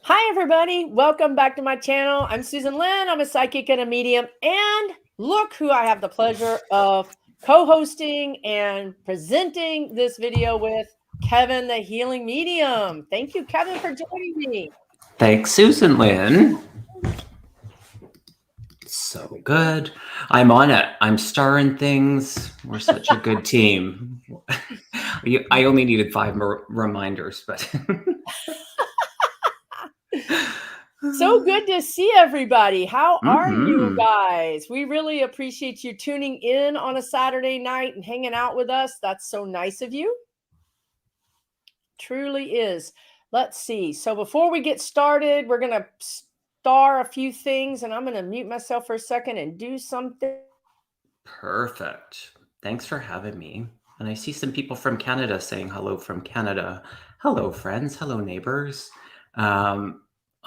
Hi, everybody. Welcome back to my channel. I'm Susan Lynn. I'm a psychic and a medium. And look who I have the pleasure of co-hosting and presenting this video with, Kevin, the healing medium. Thank you, Kevin, for joining me. Thanks, Susan Lynn. So good. I'm on it. I'm starring things. We're such a good team. I only needed 5 more reminders, but So good to see everybody. How are you guys? We really appreciate you tuning in on a Saturday night and hanging out with us. That's so nice of you. Truly is. Let's see. So before we get started, we're going to star a few things, and I'm going to mute myself for a second and do something. Perfect. Thanks for having me. And I see some people from Canada saying hello from Canada. Hello, friends. Hello, neighbors.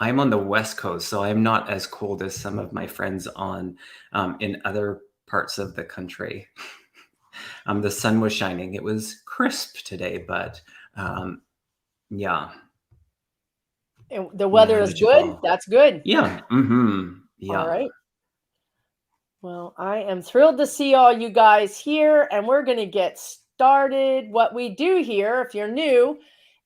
I'm on the West Coast, so I'm not as cold as some of my friends on in other parts of the country. The sun was shining. It was crisp today, but yeah. And the weather is good. That's good. Yeah. Yeah. All right. Well, I am thrilled to see all you guys here, and we're going to get started. What we do here, if you're new,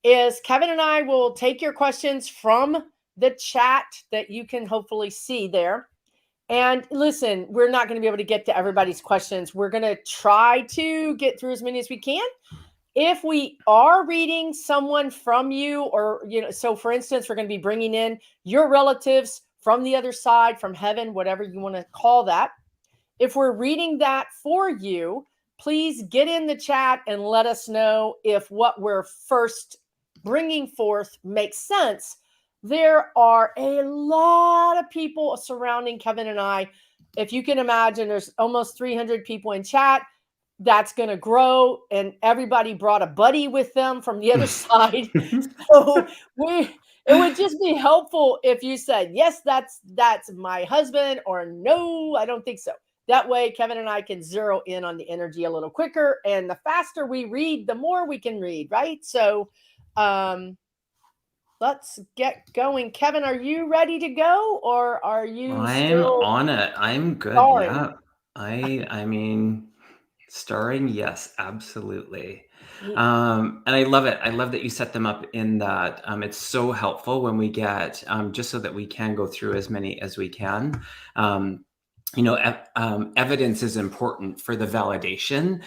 is Kevin and I will take your questions from the chat that you can hopefully see there. And listen, we're not going to be able to get to everybody's questions. We're going to try to get through as many as we can. If we are reading someone from you, or, so for instance, we're going to be bringing in your relatives from the other side, from heaven, whatever you want to call that. If we're reading that for you, please get in the chat and let us know if what we're first bringing forth makes sense. There are a lot of people surrounding Kevin and I. If you can imagine, there's almost 300 people in chat. That's going to grow, and everybody brought a buddy with them from the other side. So it would just be helpful if you said, yes, that's my husband, or no, I don't think so. That way, Kevin and I can zero in on the energy a little quicker. And the faster we read, the more we can read, right? So let's get going. Kevin, are you ready to go, or are you I'm on it. I'm good. starring? Yeah. I mean, starring, yes, absolutely. And I love it. I love that you set them up in that. It's so helpful when we get, just so that we can go through as many as we can. Evidence is important for the validation,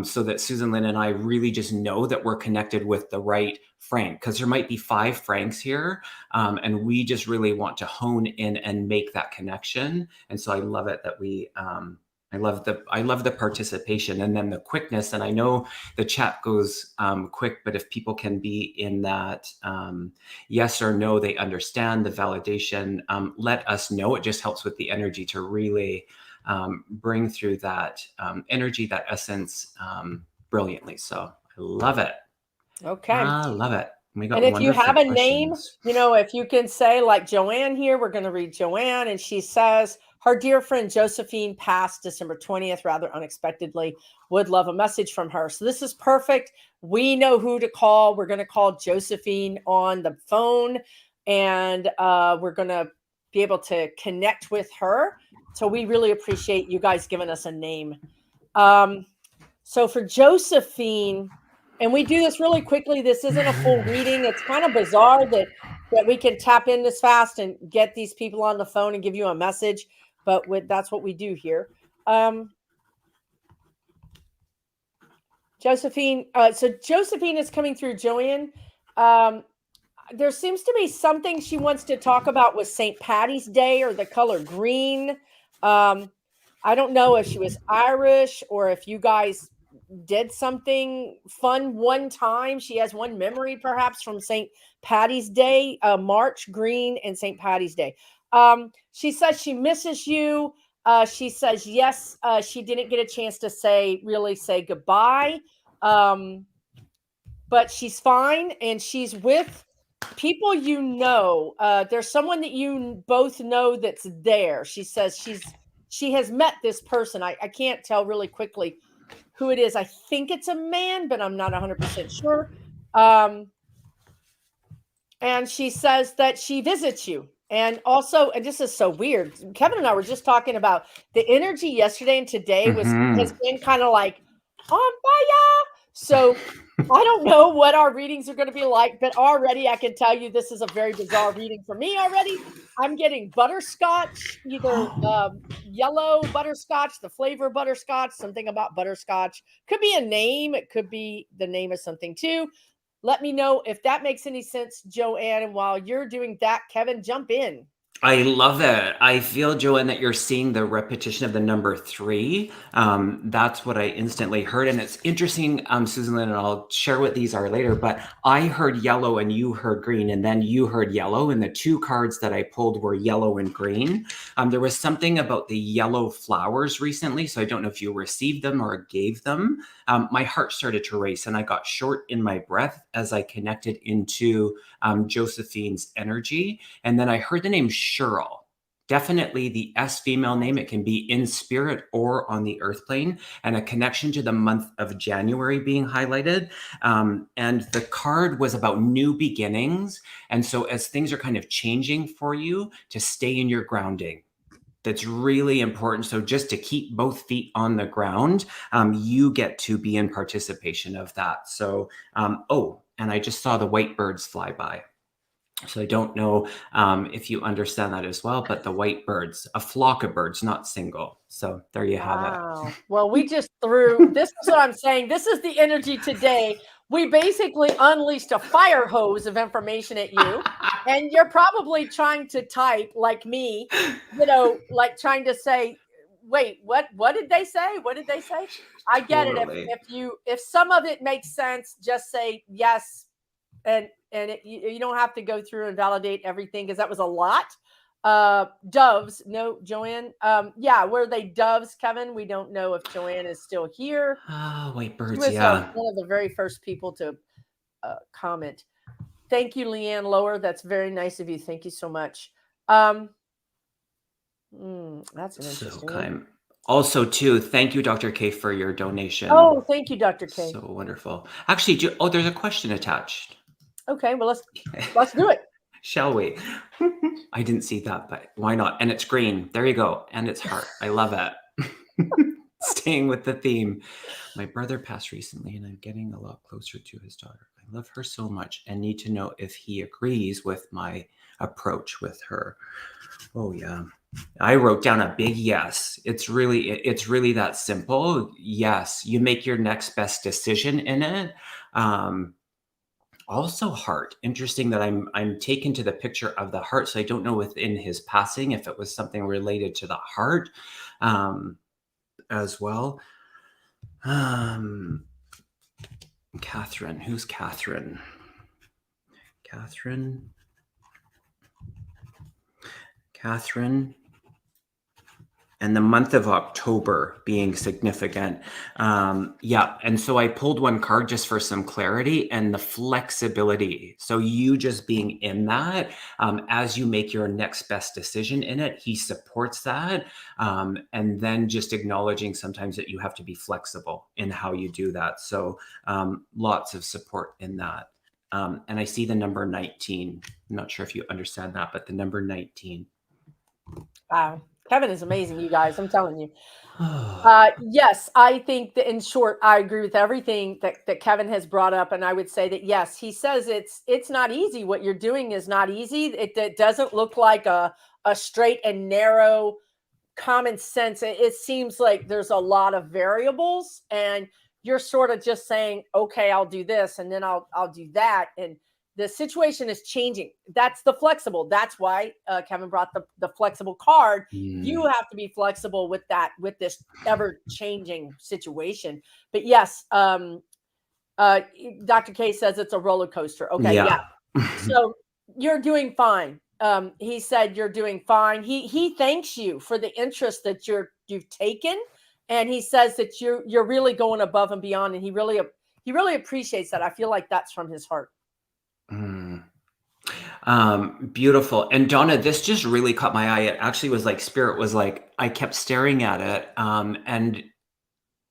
so that Susan Lynn and I really just know that we're connected with the right Frank, because there might be 5 Franks here, and we just really want to hone in and make that connection. And so I love it that we I love the participation, and then the quickness. And I know the chat goes quick, but if people can be in that yes or no, they understand the validation, let us know. It just helps with the energy to really bring through that energy, that essence, brilliantly. So I love it. Okay. I love it. We got and if you have a name, questions. if you can say, like Joanne here, we're going to read Joanne, and she says her dear friend Josephine passed December 20th, rather unexpectedly. Would love a message from her. So this is perfect. We know who to call. We're going to call Josephine on the phone, and we're going to be able to connect with her. So we really appreciate you guys giving us a name. So for Josephine, and we do this really quickly. This isn't a full reading. It's kind of bizarre that we can tap in this fast and get these people on the phone and give you a message, but that's what we do here. Josephine, so Josephine is coming through. Joanne, there seems to be something she wants to talk about with St. Patty's Day, or the color green. I don't know if she was Irish, or if you guys did something fun one time. She has one memory perhaps from St. Patty's Day, March green and St. Patty's Day. She says she misses you. She says, yes, she didn't get a chance to really say goodbye. But she's fine, and she's with people, there's someone that you both know that's there. She says she has met this person. I can't tell really quickly who it is. I think it's a man, but I'm not 100% sure. and she says that she visits you. And also, and this is so weird. Kevin and I were just talking about the energy yesterday and today has been kind of like on fire. So I don't know what our readings are going to be like, but already I can tell you this is a very bizarre reading for me already. I'm getting butterscotch, either yellow butterscotch, the flavor butterscotch, something about butterscotch. Could be a name. It could be the name of something too. Let me know if that makes any sense, Joanne. And while you're doing that, Kevin, jump in. I love it. I feel, Joanne, that you're seeing the repetition of the number 3. That's what I instantly heard. And it's interesting, Susan Lynn, and I'll share what these are later, but I heard yellow and you heard green, and then you heard yellow. And the 2 cards that I pulled were yellow and green. There was something about the yellow flowers recently, so I don't know if you received them or gave them. My heart started to race and I got short in my breath as I connected into Josephine's energy. And then I heard the name Cheryl. Definitely the S female name. It can be in spirit or on the earth plane, and a connection to the month of January being highlighted. And the card was about new beginnings. And so as things are kind of changing for you, to stay in your grounding. That's really important. So just to keep both feet on the ground, you get to be in participation of that. So, and I just saw the white birds fly by. So I don't know if you understand that as well, but the white birds, a flock of birds, not single. So there you have it. Well, we just threw, this is what I'm saying. This is the energy today. We basically unleashed a fire hose of information at you. And you're probably trying to type like me, like trying to say, wait, what did they say? What did they say? I get Totally. it. If some of it makes sense, just say yes. And you don't have to go through and validate everything, because that was a lot. Doves. No, Joanne. Yeah, were they doves, Kevin? We don't know if Joanne is still here. White birds. She was Yeah. one of the very first people to comment. Thank you, Leanne Lower. That's very nice of you. Thank you so much. That's an interesting one. Also, too, thank you, Dr. K, for your donation. Oh, thank you, Dr. K. So wonderful. Actually, there's a question attached. Okay, well, let's do it. Shall we? I didn't see that, but why not? And it's green. There you go. And it's heart. I love it. Staying with the theme. My brother passed recently, and I'm getting a lot closer to his daughter. I love her so much and need to know if he agrees with my approach with her. Oh, yeah. I wrote down a big yes. It's really that simple. Yes. You make your next best decision in it. Also heart. Interesting that I'm taken to the picture of the heart. So I don't know within his passing if it was something related to the heart as well. Catherine. Who's Catherine? Catherine. And the month of October being significant. Yeah. And so I pulled one card just for some clarity and the flexibility. So you just being in that, as you make your next best decision in it, he supports that. And then just acknowledging sometimes that you have to be flexible in how you do that. So lots of support in that. And I see the number 19. I'm not sure if you understand that, but the number 19. Wow. Kevin is amazing, you guys. I'm telling you. Yes, I think that in short, I agree with everything that Kevin has brought up. And I would say that, yes, he says it's not easy. What you're doing is not easy. It doesn't look like a straight and narrow common sense. It seems like there's a lot of variables, and you're sort of just saying, okay, I'll do this, and then I'll do that. And the situation is changing. That's the flexible. That's why Kevin brought the flexible card. You have to be flexible with this ever changing situation. But yes, Dr. K says it's a roller coaster. Okay. Yeah. So you're doing fine. He said you're doing fine. He thanks you for the interest that you've taken. And he says that you're really going above and beyond. And he really appreciates that. I feel like that's from his heart. Beautiful. And Donna, this just really caught my eye. It actually was like spirit was like, I kept staring at it. And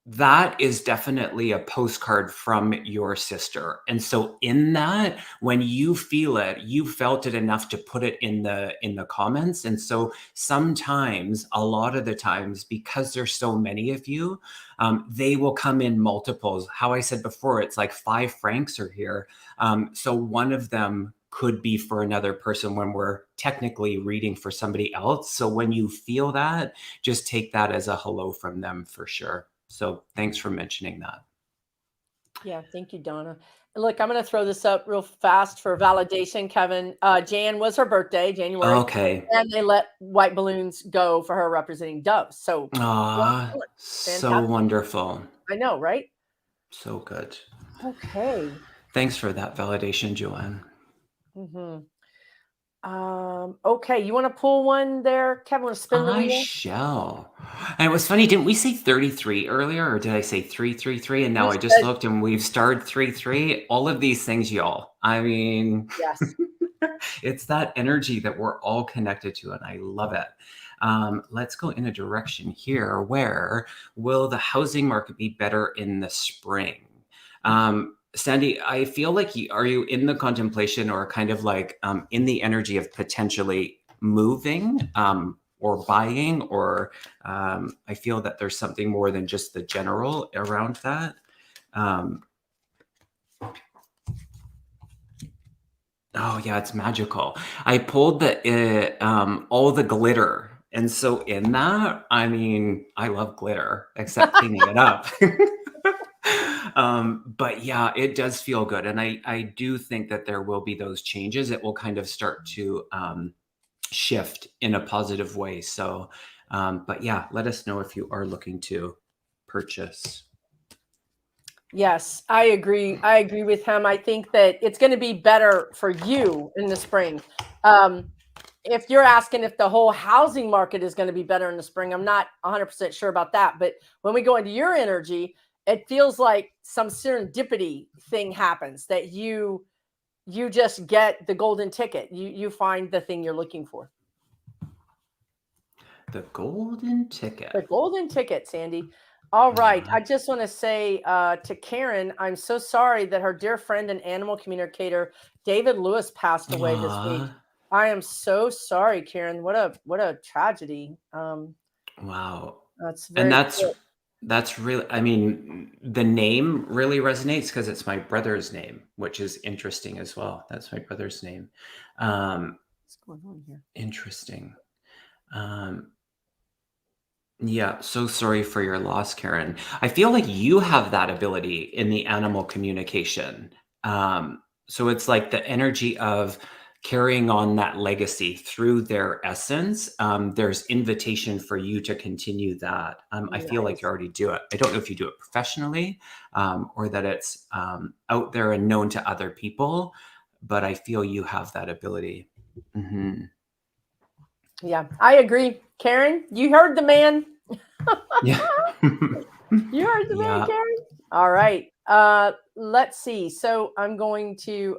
that is definitely a postcard from your sister. And so in that, when you feel it, you felt it enough to put it in the comments. And so sometimes, a lot of the times, because there's so many of you, they will come in multiples. How I said before, it's like 5 francs are here. So one of them could be for another person when we're technically reading for somebody else. So when you feel that, just take that as a hello from them for sure. So thanks for mentioning that. Yeah, thank you, Donna. Look, I'm going to throw this up real fast for validation, Kevin. Jan was her birthday, January, Okay. and they let white balloons go for her representing doves. So, Ah, so fantastic. wonderful. I know, right? So good. Okay. Thanks for that validation, Joanne. Mm-hmm. Okay, you want to pull one there, Kevin? Want to spin the I wheel? shall. And it was funny, didn't we say 33 earlier, or did I say 333? And now You I just said looked and we've starred 33. All of these things, y'all. I mean, yes. it's that energy that we're all connected to, and I love it. Let's go in a direction here where will the housing market be better in the spring? Sandy, I feel like are you in the contemplation or kind of like in the energy of potentially moving or buying, or I feel that there's something more than just the general around that. Oh yeah, it's magical. I pulled the all the glitter, and so in that, I mean, I love glitter, except cleaning it up. But yeah, it does feel good, and I do think that there will be those changes. It will kind of start to shift in a positive way. So, but yeah, let us know if you are looking to purchase. Yes, I agree. I agree with him. I think that it's going to be better for you in the spring. If you're asking if the whole housing market is going to be better in the spring, I'm not 100% sure about that. But when we go into your energy, it feels like some serendipity thing happens that you just get the golden ticket. You find the thing you're looking for. The golden ticket. The golden ticket, Sandy. All right. Yeah. I just want to say to Karen, I'm so sorry that her dear friend and animal communicator David Lewis passed away this week. I am so sorry, Karen. What a tragedy. Wow. That's And very cool. that's really, I mean, the name really resonates because it's my brother's name, which is interesting as well. That's my brother's name. What's going on here? Interesting. Um, yeah, so sorry for your loss, Karen. I feel like you have that ability in the animal communication. So it's like the energy of carrying on that legacy through their essence. There's invitation for you to continue that. I feel like you Nice. already do it. I don't know if you do it professionally or that it's out there and known to other people, but I feel you have that ability. Mhm. Yeah, I agree. Karen, you heard the man. Yeah. You heard the man, Yeah. Karen. All right. Let's see. So I'm going to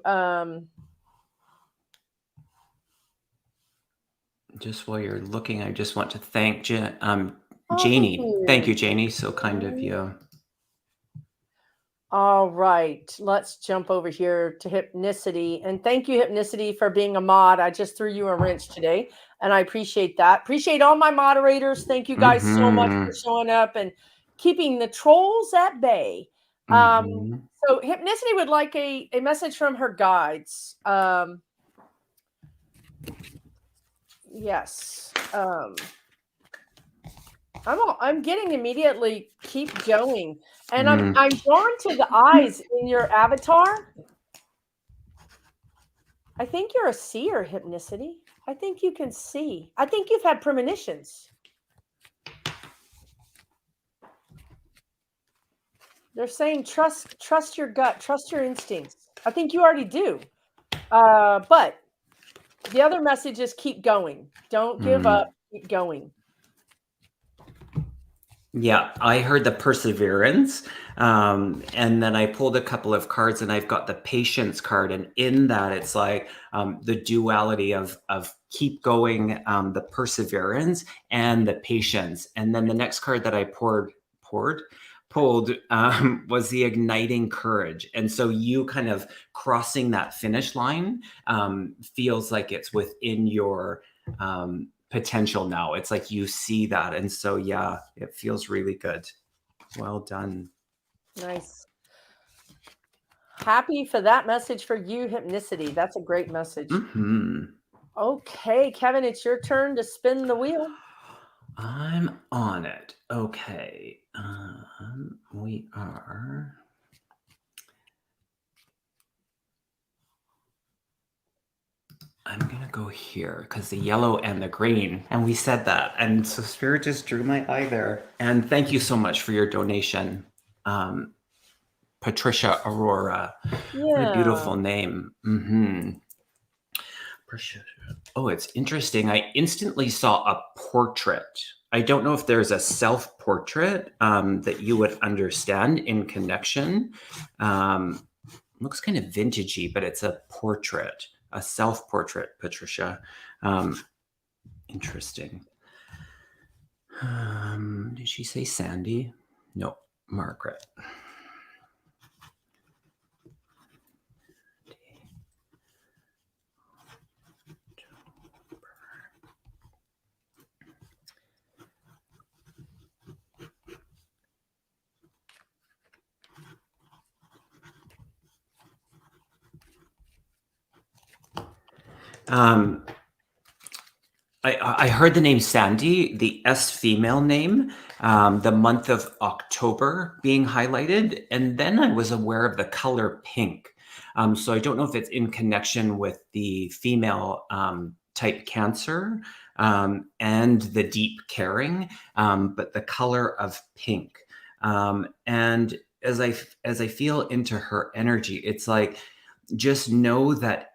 Just while you're looking, I just want to thank oh, thank Janie. Thank you. you, Janie. So kind of you. All right, let's jump over here to Hypnicity. And thank you, Hypnicity, for being a mod. I just threw you a wrench today, and I appreciate that. Appreciate all my moderators. Thank you guys so much for Mm-hmm. showing up and keeping the trolls at bay. Um, Mm-hmm. so Hypnicity would like a message from her guides. Yes. I'm getting immediately keep going. And Mm. I'm drawn to the eyes in your avatar. I think you're a seer, Hypnicity. I think you can see. I think you've had premonitions. They're saying trust your gut, trust your instincts. I think you already do. But the other message is keep going. Don't give up. Mm. Keep going. Yeah, I heard the perseverance. And then I pulled a couple of cards and I've got the patience card. And in that, it's like the duality of keep going, the perseverance and the patience. And then the next card that I pulled was the igniting courage. And so you kind of crossing that finish line feels like it's within your potential now. It's like you see that. And so, yeah, it feels really good. Well done. Nice. Happy for that message for you, Hypnicity. That's a great message. Mm-hmm. Okay, Kevin, it's your turn to spin the wheel. I'm on it. Okay. We are. I'm going to go here because the yellow and the green, and we said that. And so Spirit just drew my eye there. And thank you so much for your donation, Patricia Aurora. Yeah. What a beautiful name. Mm-hmm. Oh, it's interesting. I instantly saw a portrait. I don't know if there's a self-portrait that you would understand in connection. Looks kind of vintagey, but it's a portrait, a self-portrait, Patricia. Interesting. Did she say Sandy? No, Margaret. I heard the name Sandy, the S female name, the month of October being highlighted, and then I was aware of the color pink. So I don't know if it's in connection with the female type Cancer and the deep caring, but the color of pink. And as I feel into her energy, it's like, just know that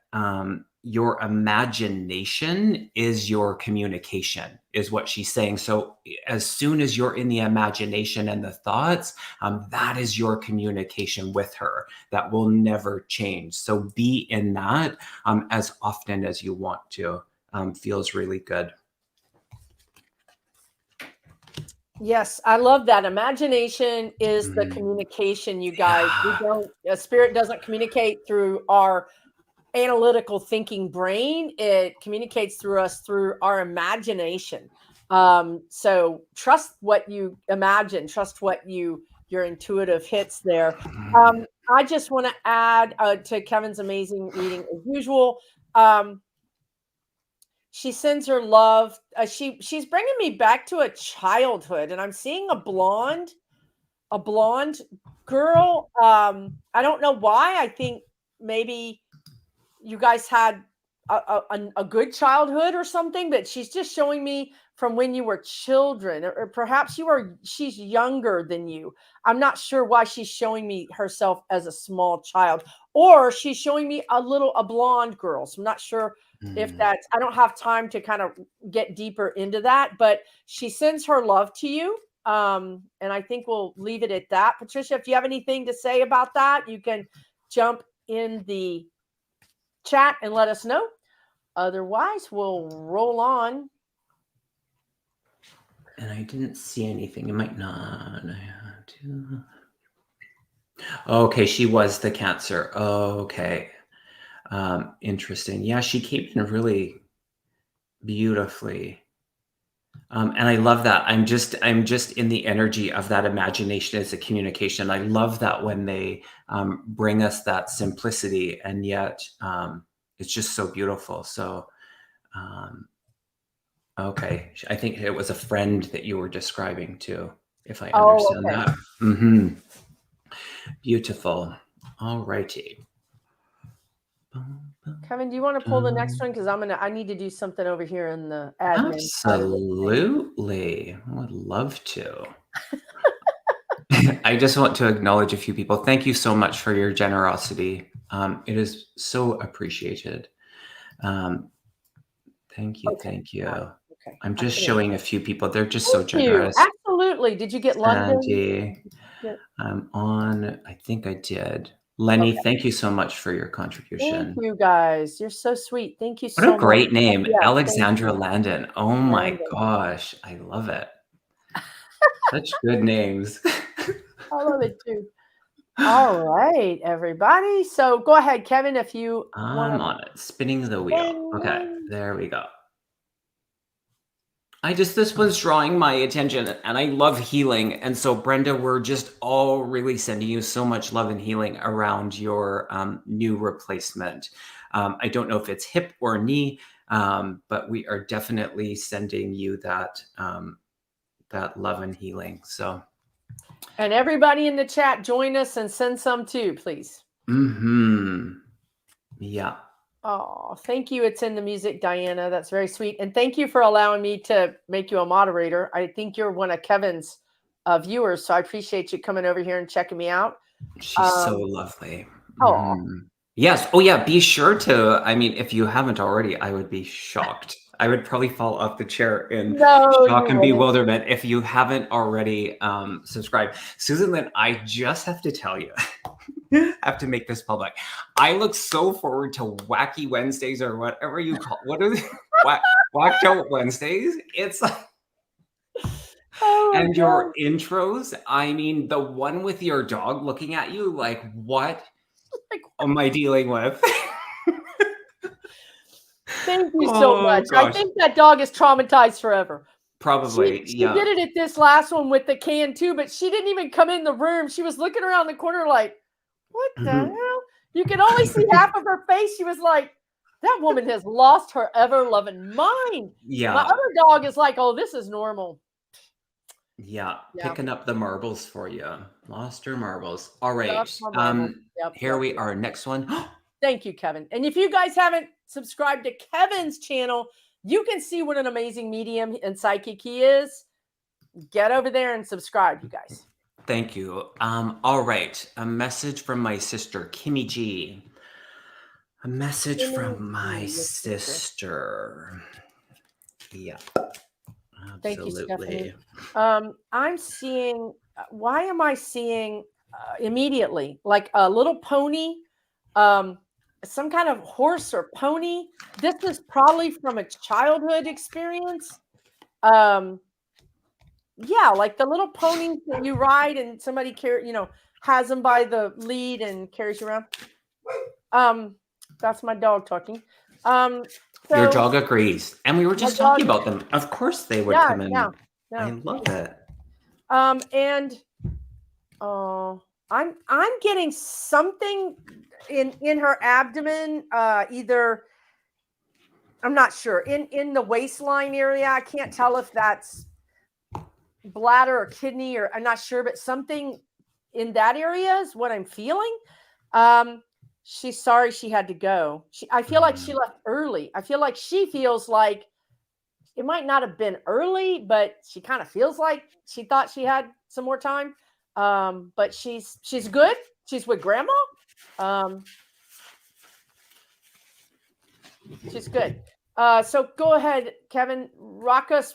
your imagination is your communication, is what she's saying. So as soon as you're in the imagination and the thoughts, that is your communication with her. That will never change. So be in that as often as you want to. Feels really good. Yes, I love that. Imagination is the communication, you guys. Spirit doesn't communicate through our analytical thinking brain. It communicates through us through our imagination. So trust what you imagine, trust what your intuitive hits there. I just want to add to Kevin's amazing reading as usual. She sends her love. She's bringing me back to a childhood, and I'm seeing a blonde girl. I don't know why. I think maybe you guys had a good childhood or something, but she's just showing me from when you were children, or perhaps she's younger than you. I'm not sure why she's showing me herself as a small child, or she's showing me a blonde girl. So I'm not sure if that's, I don't have time to kind of get deeper into that, but she sends her love to you. And I think we'll leave it at that. Patricia, if you have anything to say about that, you can jump in the chat and let us know. Otherwise, we'll roll on. And I didn't see anything. It might not. I had to. Okay, she was the Cancer. Okay. Interesting. Yeah, she came in really beautifully. And I love that. I'm just in the energy of that imagination as a communication. I love that when they bring us that simplicity, and yet it's just so beautiful. So, okay, I think it was a friend that you were describing too, if I understand that. Mm-hmm. Beautiful. All righty. Kevin, do you want to pull the next one? Because I need to do something over here in the admin. Absolutely. I would love to. I just want to acknowledge a few people. Thank you so much for your generosity. It is so appreciated. Thank you. Okay. Thank you. Okay. I'm just showing a few people. They're just so generous. Absolutely. Did you get London? I'm on. I think I did. Lenny, thank you so much for your contribution. Thank you, guys. You're so sweet. Thank you so much. What a great name, Alexandra Landon. Oh my gosh, I love it. Such good names. I love it too. All right, everybody. So go ahead, Kevin, if you want I'm to on it. Spinning the wheel. spin Okay, one. there we go. This was drawing my attention, and I love healing. And so, Brenda, we're just all really sending you so much love and healing around your new replacement. I don't know if it's hip or knee, but we are definitely sending you that that love and healing. So, And everybody in the chat, join us and send some too, please. Yeah. Oh, thank you. It's in the music, Diana. That's very sweet. And thank you for allowing me to make you a moderator. I think you're one of Kevin's viewers, so I appreciate you coming over here and checking me out. She's so lovely. Oh, Yes. Oh, yeah. Be sure to. I mean, if you haven't already, I would be shocked. I would probably fall off the chair in no, shock you and wouldn't. bewilderment if you haven't already subscribed. Susan Lynn, I just have to tell you, I have to make this public. I look so forward to Wacky Wednesdays or whatever you call. What are they? Whacked Out Wednesdays? It's like. Oh, And God. your intros, I mean, the one with your dog looking at you, like, what am I dealing with? Thank you so much. I Gosh. think that dog is traumatized forever. Probably, She yeah. did it at this last one with the can too, but she didn't even come in the room. She was looking around the corner like, what the hell? You could only see half of her face. She was like, that woman has lost her ever-loving mind. Yeah. My other dog is like, oh, this is normal. Yeah, Yeah. picking up the marbles for you. Lost her marbles. All right. Lost my marbles. Yep, Here yep, we yep. are. Next one. Thank you, Kevin. And if you guys haven't subscribed to Kevin's channel, you can see what an amazing medium and psychic he is. Get over there and subscribe, you guys. Thank you. All right. A message from my sister, Kimmy G. A message from my sister. Yeah. Thank you, Absolutely. Stephanie. I'm seeing, why am I seeing immediately like a little pony, some kind of horse or pony? This is probably from a childhood experience. Yeah, like the little ponies that you ride and somebody has them by the lead and carries you around. That's my dog talking. Your dog agrees. And we were just talking about them. Of course they would come in. Yeah. I love it. And I'm getting something in her abdomen, either I'm not sure, in the waistline area. I can't tell if that's bladder or kidney, or I'm not sure, but something in that area is what I'm feeling. She's sorry she had to go. I feel like she left early. I feel like she feels like it might not have been early, but she kind of feels like she thought she had some more time. But she's good. She's with grandma. She's good. So go ahead, Kevin. Rock us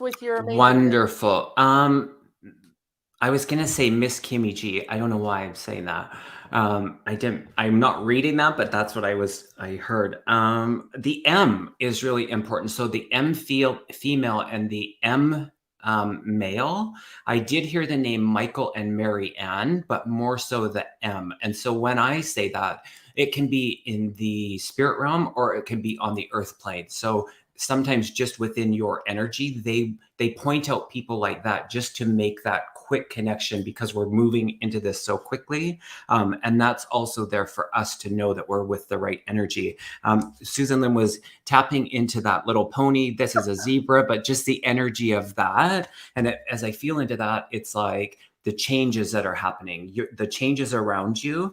with your amazing. Wonderful. I was gonna say Miss Kimmy G. I don't know why I'm saying that. I'm not reading that, but that's what I heard. The M is really important. So the M female and the M male. I did hear the name Michael and Mary Ann, but more so the M. And so when I say that, it can be in the spirit realm or it can be on the earth plane. So sometimes just within your energy, they point out people like that just to make that quick connection because we're moving into this so quickly. And that's also there for us to know that we're with the right energy. Susan Lynn was tapping into that little pony. This is a zebra, but just the energy of that. And as I feel into that, it's like the changes that are happening, the changes around you.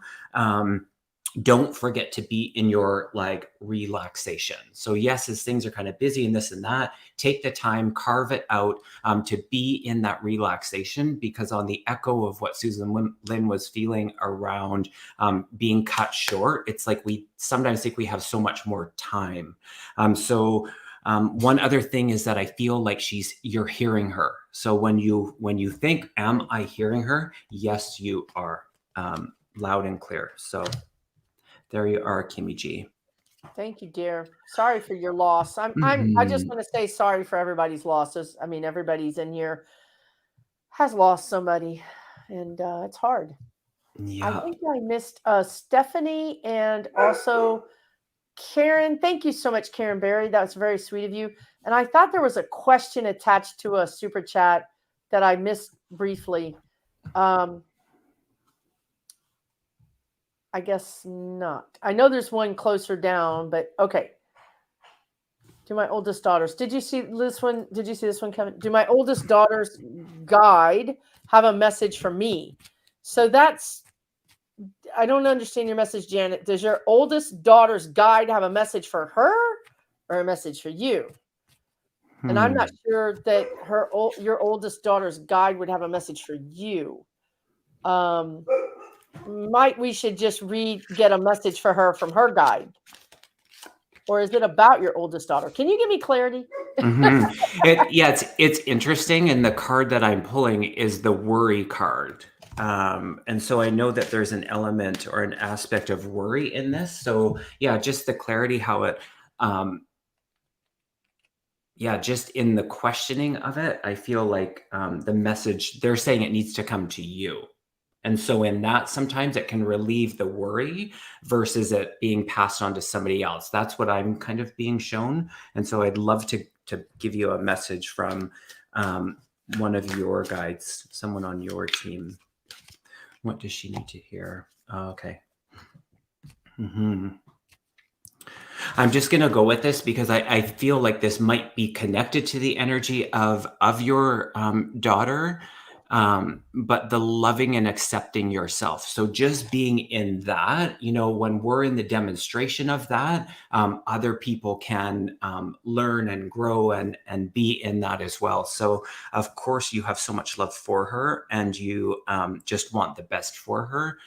Don't forget to be in your like relaxation. So yes, as things are kind of busy and this and that, take the time, carve it out to be in that relaxation, because on the echo of what Susan Lynn was feeling around being cut short, it's like we sometimes think we have so much more time. One other thing is that I feel like you're hearing her. So when you think, am I hearing her? Yes, you are, loud and clear. So there you are, Kimmy G. Thank you, dear. Sorry for your loss. I just want to say sorry for everybody's losses. I mean, everybody's in here has lost somebody. and it's hard. I Yeah. think I missed Stephanie and also Karen. Thank you so much, Karen Berry. That was very sweet of you. And I thought there was a question attached to a super chat that I missed briefly. Um, I guess not. I know there's one closer down, but okay. To my oldest daughters. Did you see this one? Did you see this one, Kevin? Do my oldest daughter's guide have a message for me? So that's, I don't understand your message, Janet. Does your oldest daughter's guide have a message for her or a message for you? And I'm not sure that your oldest daughter's guide would have a message for you. Might we should just get a message for her from her guide? Or is it about your oldest daughter? Can you give me clarity? Yeah, it's interesting. And the card that I'm pulling is the worry card. And so I know that there's an element or an aspect of worry in this. So yeah, just the clarity, how it, yeah, just in the questioning of it, I feel like the message, they're saying it needs to come to you. And so in that, sometimes it can relieve the worry versus it being passed on to somebody else. That's what I'm kind of being shown. And so I'd love to give you a message from one of your guides, someone on your team. What does she need to hear? Oh, okay. I'm just going to go with this because I feel like this might be connected to the energy of your daughter. But the loving and accepting yourself. So just being in that, when we're in the demonstration of that, other people can learn and grow and be in that as well. So of course you have so much love for her and you just want the best for her.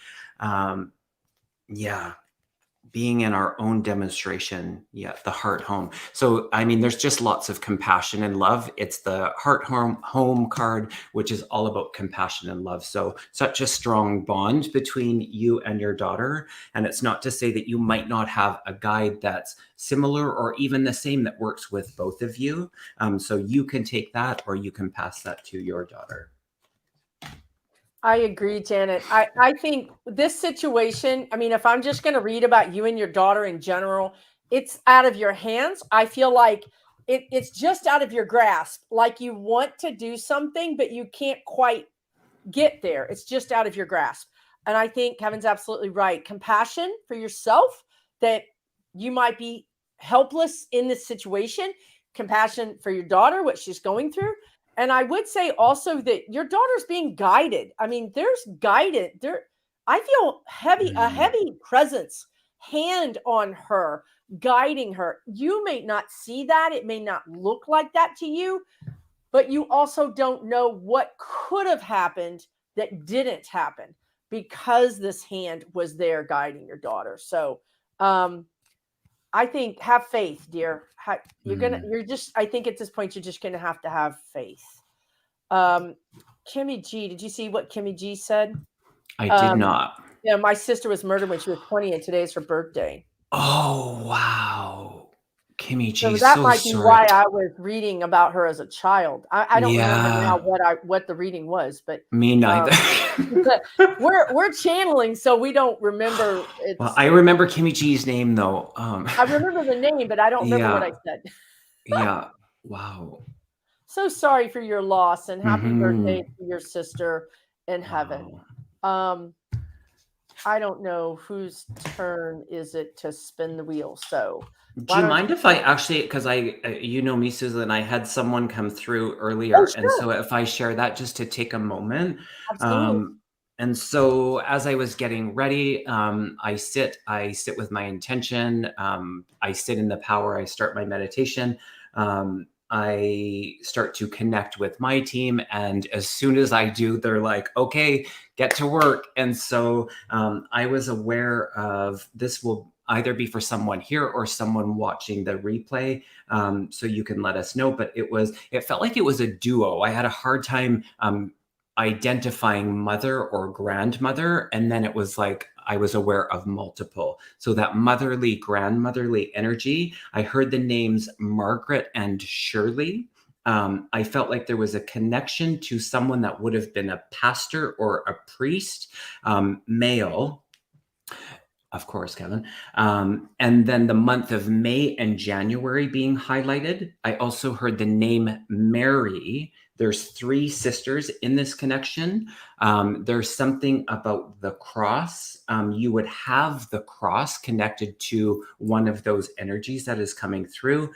Yeah. Being in our own demonstration, the heart home. So, I mean, there's just lots of compassion and love. It's the heart home card, which is all about compassion and love. So such a strong bond between you and your daughter. And it's not to say that you might not have a guide that's similar or even the same that works with both of you. So you can take that or you can pass that to your daughter. I agree, Janet. I think this situation, I mean, if I'm just going to read about you and your daughter in general, it's out of your hands. I feel like it's just out of your grasp. Like you want to do something, but you can't quite get there. It's just out of your grasp. And I think Kevin's absolutely right. Compassion for yourself that you might be helpless in this situation, compassion for your daughter, what she's going through. And I would say also that your daughter's being guided. I mean, there's guided there. I feel a heavy presence, hand on her, guiding her. You may not see that. It may not look like that to you, but you also don't know what could have happened that didn't happen because this hand was there guiding your daughter. So I think have faith, dear. I think at this point, you're just going to have faith. Kimmy G, did you see what Kimmy G said? I did not. Yeah, my sister was murdered when she was 20 and today is her birthday. Oh, wow. Kimmy G, So that so might be sorry. why I was reading about her as a child. I don't remember now what the reading was, but me neither. we're channeling, so we don't remember. Well, I remember Kimmy G's name though. I remember the name, but I don't remember what I said. Yeah. Wow. So sorry for your loss and happy birthday to your sister in heaven. I don't know whose turn is it to spin the wheel. So do you mind if I actually, because me, Susan, I had someone come through earlier. Oh, sure. And so if I share that just to take a moment. Absolutely. And so as I was getting ready, I sit with my intention. I sit in the power. I start my meditation. I start to connect with my team. And as soon as I do, they're like, okay, get to work. And so I was aware of this will either be for someone here or someone watching the replay. So you can let us know. But it felt like it was a duo. I had a hard time identifying mother or grandmother. And then it was like, I was aware of multiple. So that motherly, grandmotherly energy, I heard the names Margaret and Shirley. I felt like there was a connection to someone that would have been a pastor or a priest, male, of course, Kevin. And then the month of May and January being highlighted. I also heard the name Mary. There's 3 sisters in this connection. There's something about the cross. You would have the cross connected to one of those energies that is coming through.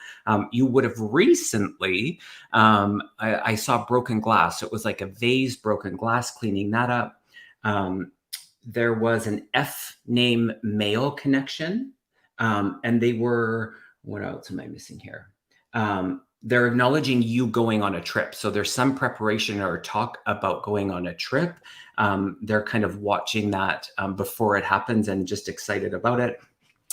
You would have recently, I saw broken glass. It was like a vase, broken glass, cleaning that up. There was an F name male connection. And they were, what else am I missing here? They're acknowledging you going on a trip. So there's some preparation or talk about going on a trip. They're kind of watching that before it happens and just excited about it.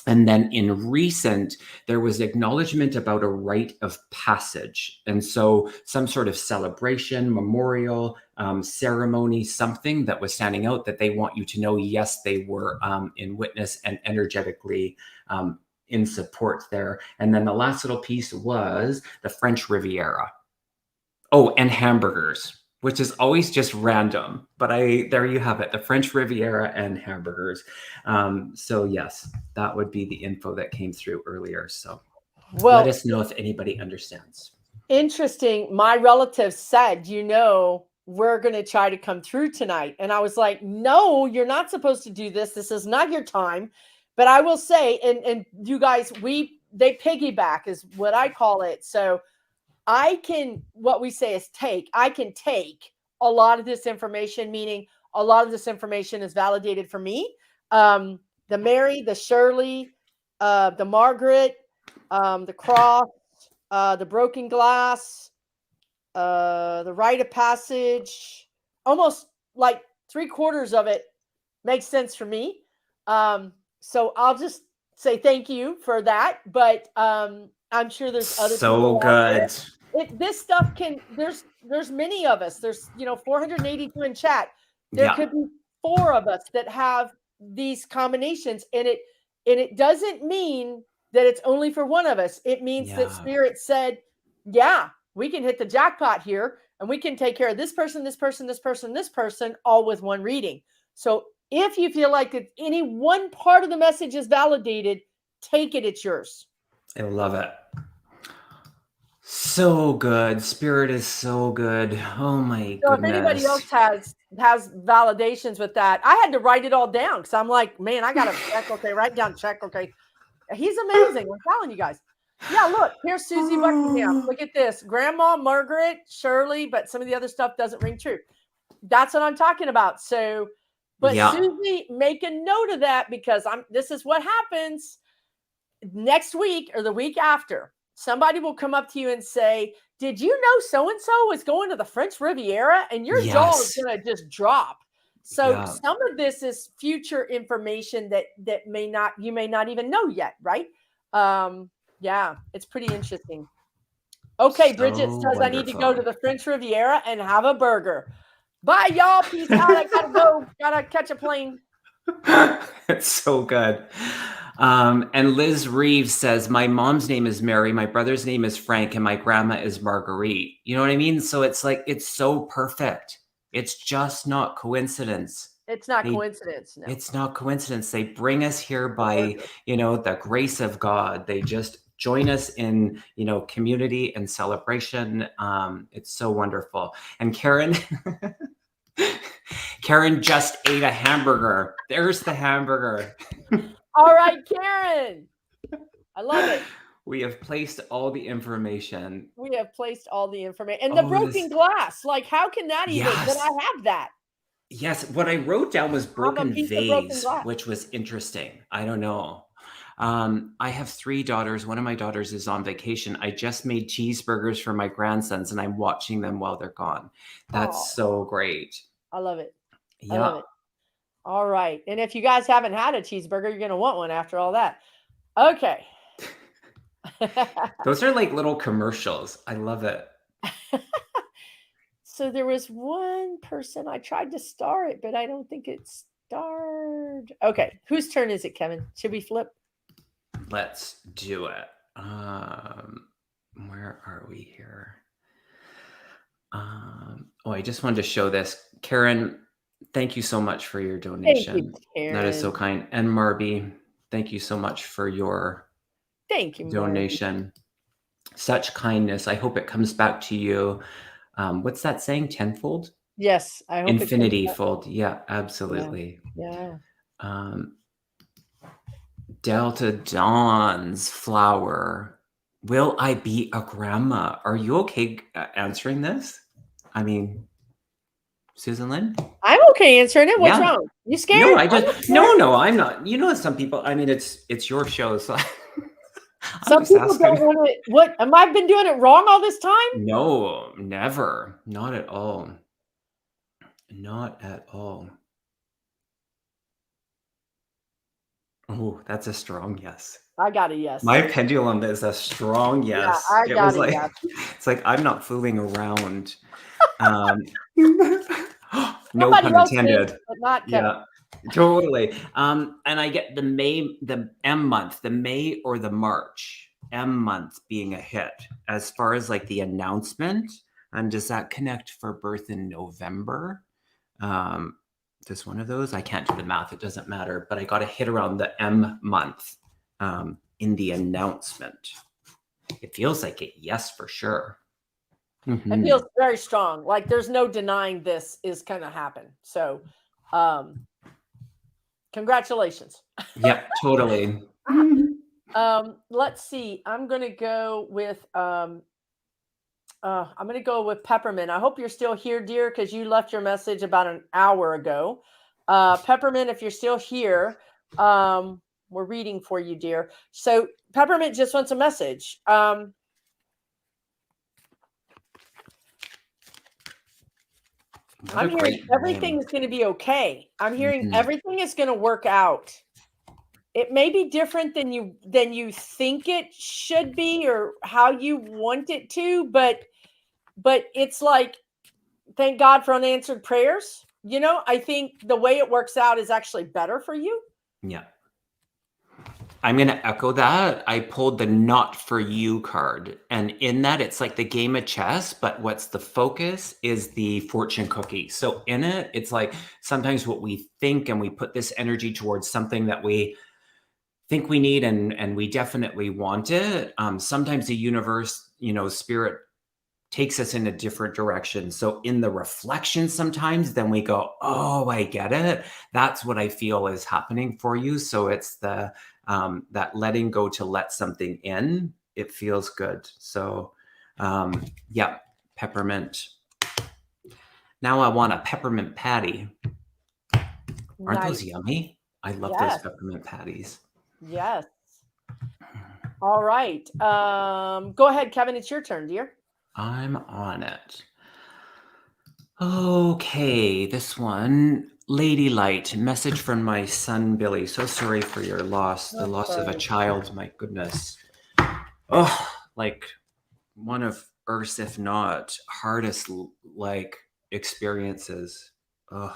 And then in recent, there was acknowledgement about a rite of passage. And so some sort of celebration, memorial, ceremony, something that was standing out that they want you to know, yes, they were in witness and energetically in support there. And then the last little piece was the French Riviera. Oh, and hamburgers, which is always just random, but there you have it, the French Riviera and hamburgers. So yes, that would be the info that came through earlier. So let us know if anybody understands. Interesting. My relative said, we're going to try to come through tonight. And I was like, no, you're not supposed to do this. This is not your time. But I will say, and you guys, they piggyback is what I call it. So what we say is I can take a lot of this information, meaning a lot of this information is validated for me. The Mary, the Shirley, the Margaret, the cross, the broken glass, the rite of passage, almost like 3/4 of it makes sense for me. So I'll just say thank you for that. But I'm sure there's other so good. This stuff there's many of us. There's 482 in chat. There could be 4 of us that have these combinations, and it doesn't mean that it's only for one of us. It means that Spirit said, yeah, we can hit the jackpot here, and we can take care of this person, this person, this person, this person, all with one reading. So if you feel like that any one part of the message is validated, take it. It's yours. I love it. So good. Spirit is so good. Oh my goodness. If anybody else has validations with that, I had to write it all down because I'm like, man, I got to check. Okay, write down, check. Okay. He's amazing. I'm telling you guys. Yeah, look, here's Susie Buckingham. Look at this. Grandma, Margaret, Shirley, but some of the other stuff doesn't ring true. That's what I'm talking about. So, but Susie, make a note of that because this is what happens next week or the week after. Somebody will come up to you and say, did you know so-and-so is going to the French Riviera? And your jaw is going to just drop. So some of this is future information that you may not even know yet, right? It's pretty interesting. Okay, so Bridget says wonderful. I need to go to the French Riviera and have a burger. Bye, y'all. Peace out. I gotta go. Gotta catch a plane. It's so good. And Liz Reeves says, my mom's name is Mary, my brother's name is Frank, and my grandma is Marguerite. You know what I mean? So it's like, it's so perfect. It's just not coincidence. It's not coincidence. No. It's not coincidence. They bring us here by, the grace of God. They just join us in, community and celebration. It's so wonderful. And Karen just ate a hamburger. There's the hamburger. All right, Karen. I love it. We have placed all the information. And the broken glass. Like, how can that even? Can I have that? Yes. What I wrote down was broken vase, which was interesting. I don't know. I have 3 daughters. One of my daughters is on vacation. I just made cheeseburgers for my grandsons, and I'm watching them while they're gone. That's so great. I love it. Yeah. I love it. All right. And if you guys haven't had a cheeseburger, you're going to want one after all that. Okay. Those are like little commercials. I love it. So there was one person I tried to star it, but I don't think it starred. Okay. Whose turn is it, Kevin? Should we flip? Let's do it. Where are we here? I just wanted to show this. Karen, thank you so much for your Thank you, donation. That is so Karen. kind. And Marby, thank you so much for your Thank you, Mark. donation. Such kindness. I hope it comes back to you. What's that saying? Tenfold? Yes, I hope it comes Infinity back. fold. Yeah, Yeah, absolutely. yeah. Delta Dawn's flower. Will I be a grandma? Are you okay answering this? I mean, Susan Lynn? I'm okay answering it. What's Yeah. wrong? You scared? No, I'm not scared. no, I'm not. You know, some people, I mean, it's your show, so I'm Some just people don't asking. want it. What? Am I been doing it wrong all this time? No, never. Not at all. Not at all. Oh, that's a strong yes. I got a yes. My pendulum is a strong yes. Yeah, I It got was a like, yes. it's like I'm not fooling around. No Somebody pun else did, intended. but not Kevin. Yeah, totally. And I get the M month, the May or the March M month being a hit as far as like the announcement. And does that connect for birth in November? Just one of those. I can't do the math. It doesn't matter. But I got a hit around the M month in the announcement. It feels like it. Yes, for sure. It feels very strong. Like there's no denying this is going to happen. So, congratulations. Yep, totally. Let's see. I'm going to go with Peppermint. I hope you're still here, dear, because you left your message about an hour ago. Peppermint, if you're still here, we're reading for you, dear. So Peppermint just wants a message. I'm hearing everything is going to be okay. I'm hearing everything is going to work out. It may be different than you think it should be or how you want it to, but it's like, thank God for unanswered prayers. You know, I think the way it works out is actually better for you. Yeah. I'm going to echo that. I pulled the not for you card. And in that, it's like the game of chess, but what's the focus is the fortune cookie. So in it, it's like sometimes what we think and we put this energy towards something that we think we need and we definitely want it. Sometimes the universe, spirit takes us in a different direction. So in the reflection, sometimes then we go, oh, I get it. That's what I feel is happening for you. So it's the that letting go to let something in. It feels good. So yeah, peppermint. Now I want a peppermint patty. Aren't those yummy? I love those peppermint patties. Yes. All right. Go ahead, Kevin. It's your turn, dear. I'm on it. Okay, this one. Ladylight, message from my son Billy. So sorry for your loss. The loss of a child, my goodness. Oh, like one of Earth's, if not hardest, like experiences. Oh,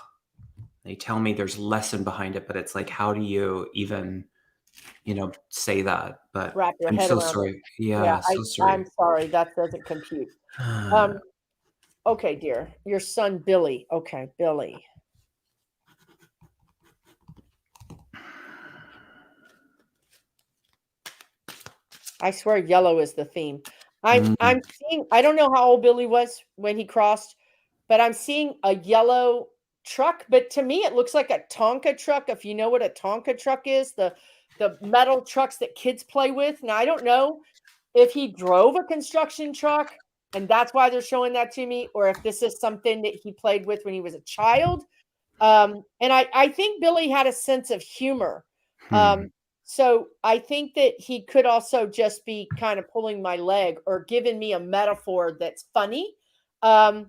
they tell me there's lesson behind it, but it's like, how do you even, say that? But wrap your I'm head so around sorry. it. Yeah, so sorry. I'm sorry. That doesn't compute. Okay, dear. Your son, Billy. Okay, Billy. I swear yellow is the theme. I'm seeing, I don't know how old Billy was when he crossed, but I'm seeing a yellow truck. But to me, it looks like a Tonka truck. If you know what a Tonka truck is, the metal trucks that kids play with. Now, I don't know if he drove a construction truck and that's why they're showing that to me, or if this is something that he played with when he was a child. And I think Billy had a sense of humor. So I think that he could also just be kind of pulling my leg or giving me a metaphor that's funny. I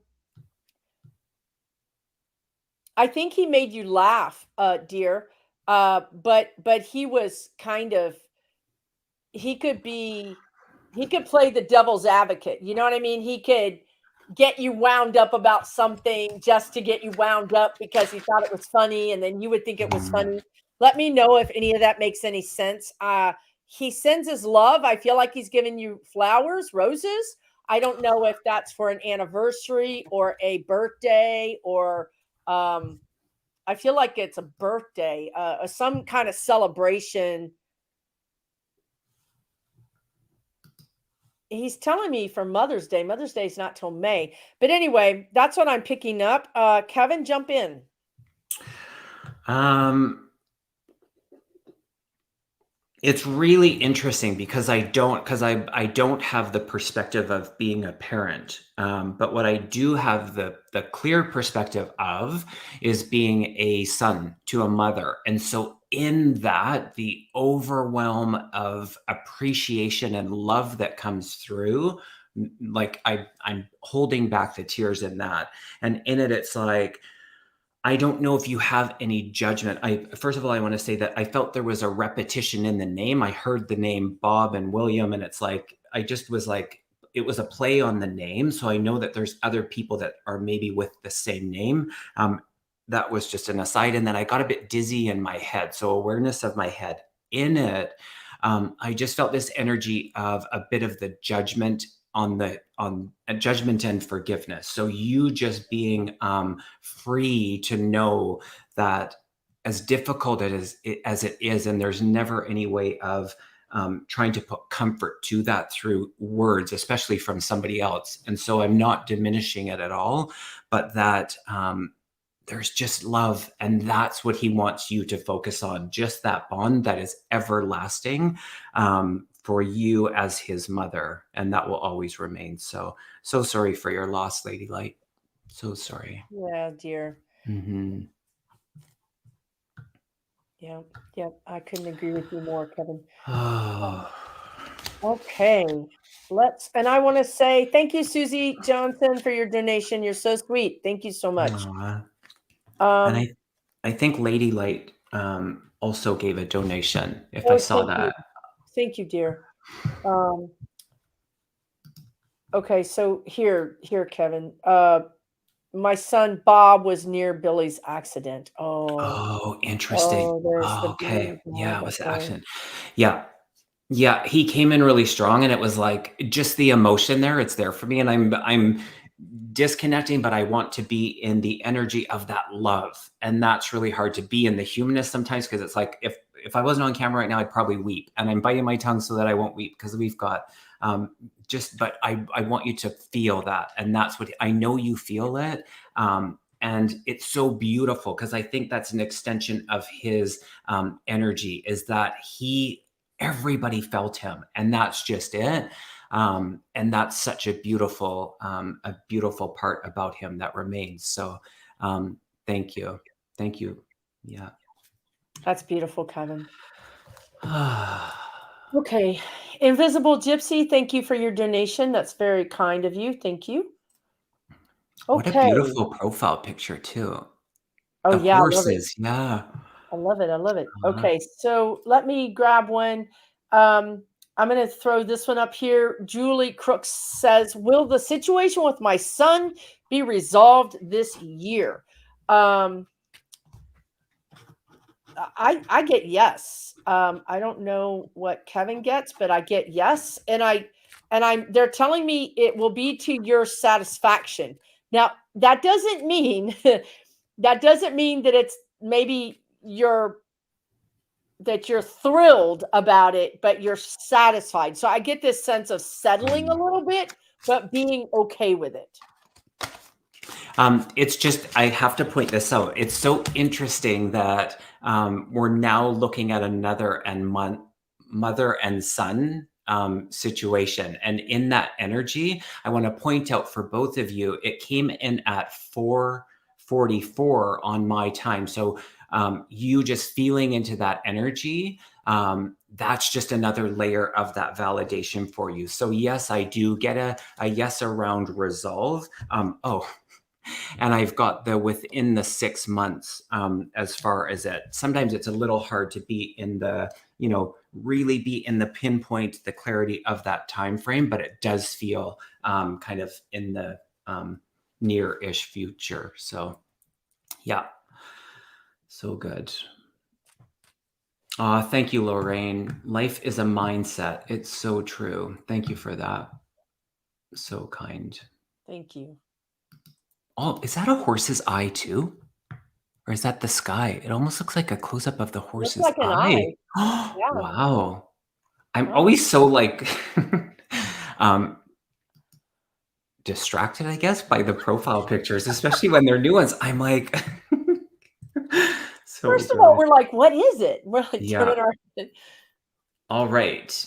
think he made you laugh, dear. But he was kind of, he could play the devil's advocate. You know what I mean? He could get you wound up about something just to get you wound up because he thought it was funny, and then you would think it was funny. Let me know if any of that makes any sense. He sends his love. I feel like he's giving you flowers, roses. I don't know if that's for an anniversary or a birthday or I feel like it's a birthday, some kind of celebration. He's telling me for Mother's Day. Mother's Day is not till May. But anyway, that's what I'm picking up. Kevin, jump in. It's really interesting because I don't have the perspective of being a parent, but what I do have the clear perspective of is being a son to a mother, and so in that, the overwhelm of appreciation and love that comes through, like I'm holding back the tears in that, and in it, it's like I don't know if you have any judgment. First of all, I want to say that I felt there was a repetition in the name. I heard the name Bob and William, and it's like I just was like it was a play on the name. So I know that there's other people that are maybe with the same name. That was just an aside, and then I got a bit dizzy in my head. So awareness of my head in it. I just felt this energy of a bit of the judgment on judgment and forgiveness. So you just being free to know that as difficult as it is, and there's never any way of trying to put comfort to that through words, especially from somebody else. And so I'm not diminishing it at all, but that there's just love, and that's what he wants you to focus on, just that bond that is everlasting for you as his mother, and that will always remain. So sorry for your loss, Lady Light. So sorry. Yeah, dear. Mm-hmm. Yeah, yeah. I couldn't agree with you more, Kevin. Oh. Okay, and I want to say thank you, Susie Johnson, for your donation. You're so sweet. Thank you so much. And Um, I think Lady Light also gave a donation, if I oh, saw that. thank you, dear. Okay, so here, Kevin. My son Bob was near Billy's accident. Oh, interesting. There's Oh, the okay. Billy Yeah, Bob. it was the Okay. accident. Yeah. Yeah, he came in really strong, and it was like just the emotion there, it's there for me, and I'm disconnecting, but I want to be in the energy of that love, and that's really hard to be in the humanness sometimes, because it's like if I wasn't on camera right now, I'd probably weep, and I'm biting my tongue so that I won't weep, because we've got but I want you to feel that, and that's what I know you feel it. And it's so beautiful, because I think that's an extension of his energy, is that everybody felt him, and that's just it. And that's such a beautiful part about him that remains. So thank you. Yeah. That's beautiful, Kevin. Okay. Invisible Gypsy, thank you for your donation. That's very kind of you. Thank you. What a Okay. beautiful profile picture too. Oh, The yeah, I love it. horses, yeah. I love it. I love it. Uh, Okay, so let me grab one. I'm going to throw this one up here. Julie Crooks says, "Will the situation with my son be resolved this year?" I get yes. I don't know what Kevin gets, but I get yes, and they're telling me it will be to your satisfaction. Now, that doesn't mean that it's maybe that you're thrilled about it, but you're satisfied. So I get this sense of settling a little bit, but being okay with it. It's just, I have to point this out. It's so interesting that we're now looking at another mother and son situation. And in that energy, I want to point out for both of you, it came in at 4:44 on my time. So you just feeling into that energy, that's just another layer of that validation for you. So yes, I do get a yes around resolve. And I've got the within the 6 months, as far as it. Sometimes it's a little hard to be in the, really be in the pinpoint, the clarity of that time frame, but it does feel kind of in the near-ish future. So yeah, so good. Thank you, Lorraine. Life is a mindset. It's so true. Thank you for that. So kind. Thank you. Oh, is that a horse's eye too? Or is that the sky? It almost looks like a close-up of the Looks horse's like an eye. eye. Yeah. Wow. I'm Oh, always so like um distracted, I guess, by the profile pictures, especially when they're new ones. I'm like so first of all, good. we're like, what is it? We're like Yeah. turning our head. All right.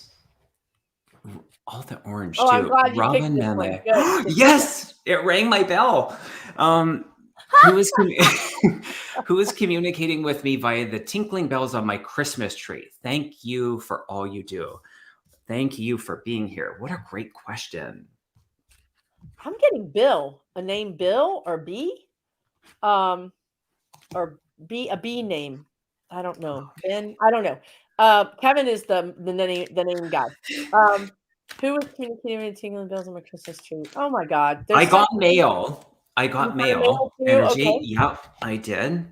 All the orange Oh, I'm too. glad you picked Robin this one. Manley. Good. Good. Yes, it rang my bell. Who is who is communicating with me via the tinkling bells on my Christmas tree? Thank you for all you do. Thank you for being here. What a great question. I'm getting Bill, a name Bill or B, or B, a B name. I don't know. Ben, I don't know. Kevin is the name guy. Who was communicating with tingling bells on my Christmas tree? Oh my God, I there's so got mail. I you got got a mail. mail too. Energy. Okay. Yep, I did.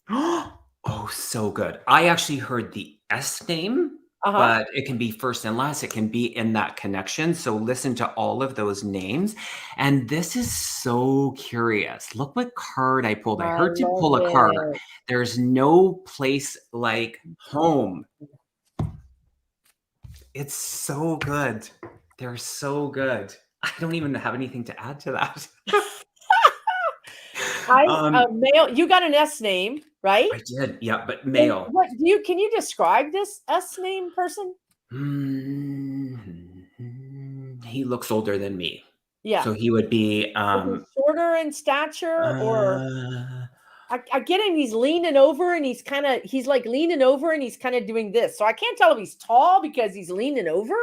Oh, so good. I actually heard the S name, Uh huh. but it can be first and last. It can be in that connection. So listen to all of those names. And this is so curious. Look what card I pulled. I I heard to love pull a card. it. There's no place like home. It's so good. They're so good. I don't even have anything to add to that. Male. You got an S name, right? I did, yeah, but And male. what do you? Can you describe this S name person? He looks older than me. Yeah. So he would be, Is he shorter in stature, or uh, I get him? He's leaning over, and he's like leaning over, and he's kind of doing this. So I can't tell if he's tall because he's leaning over.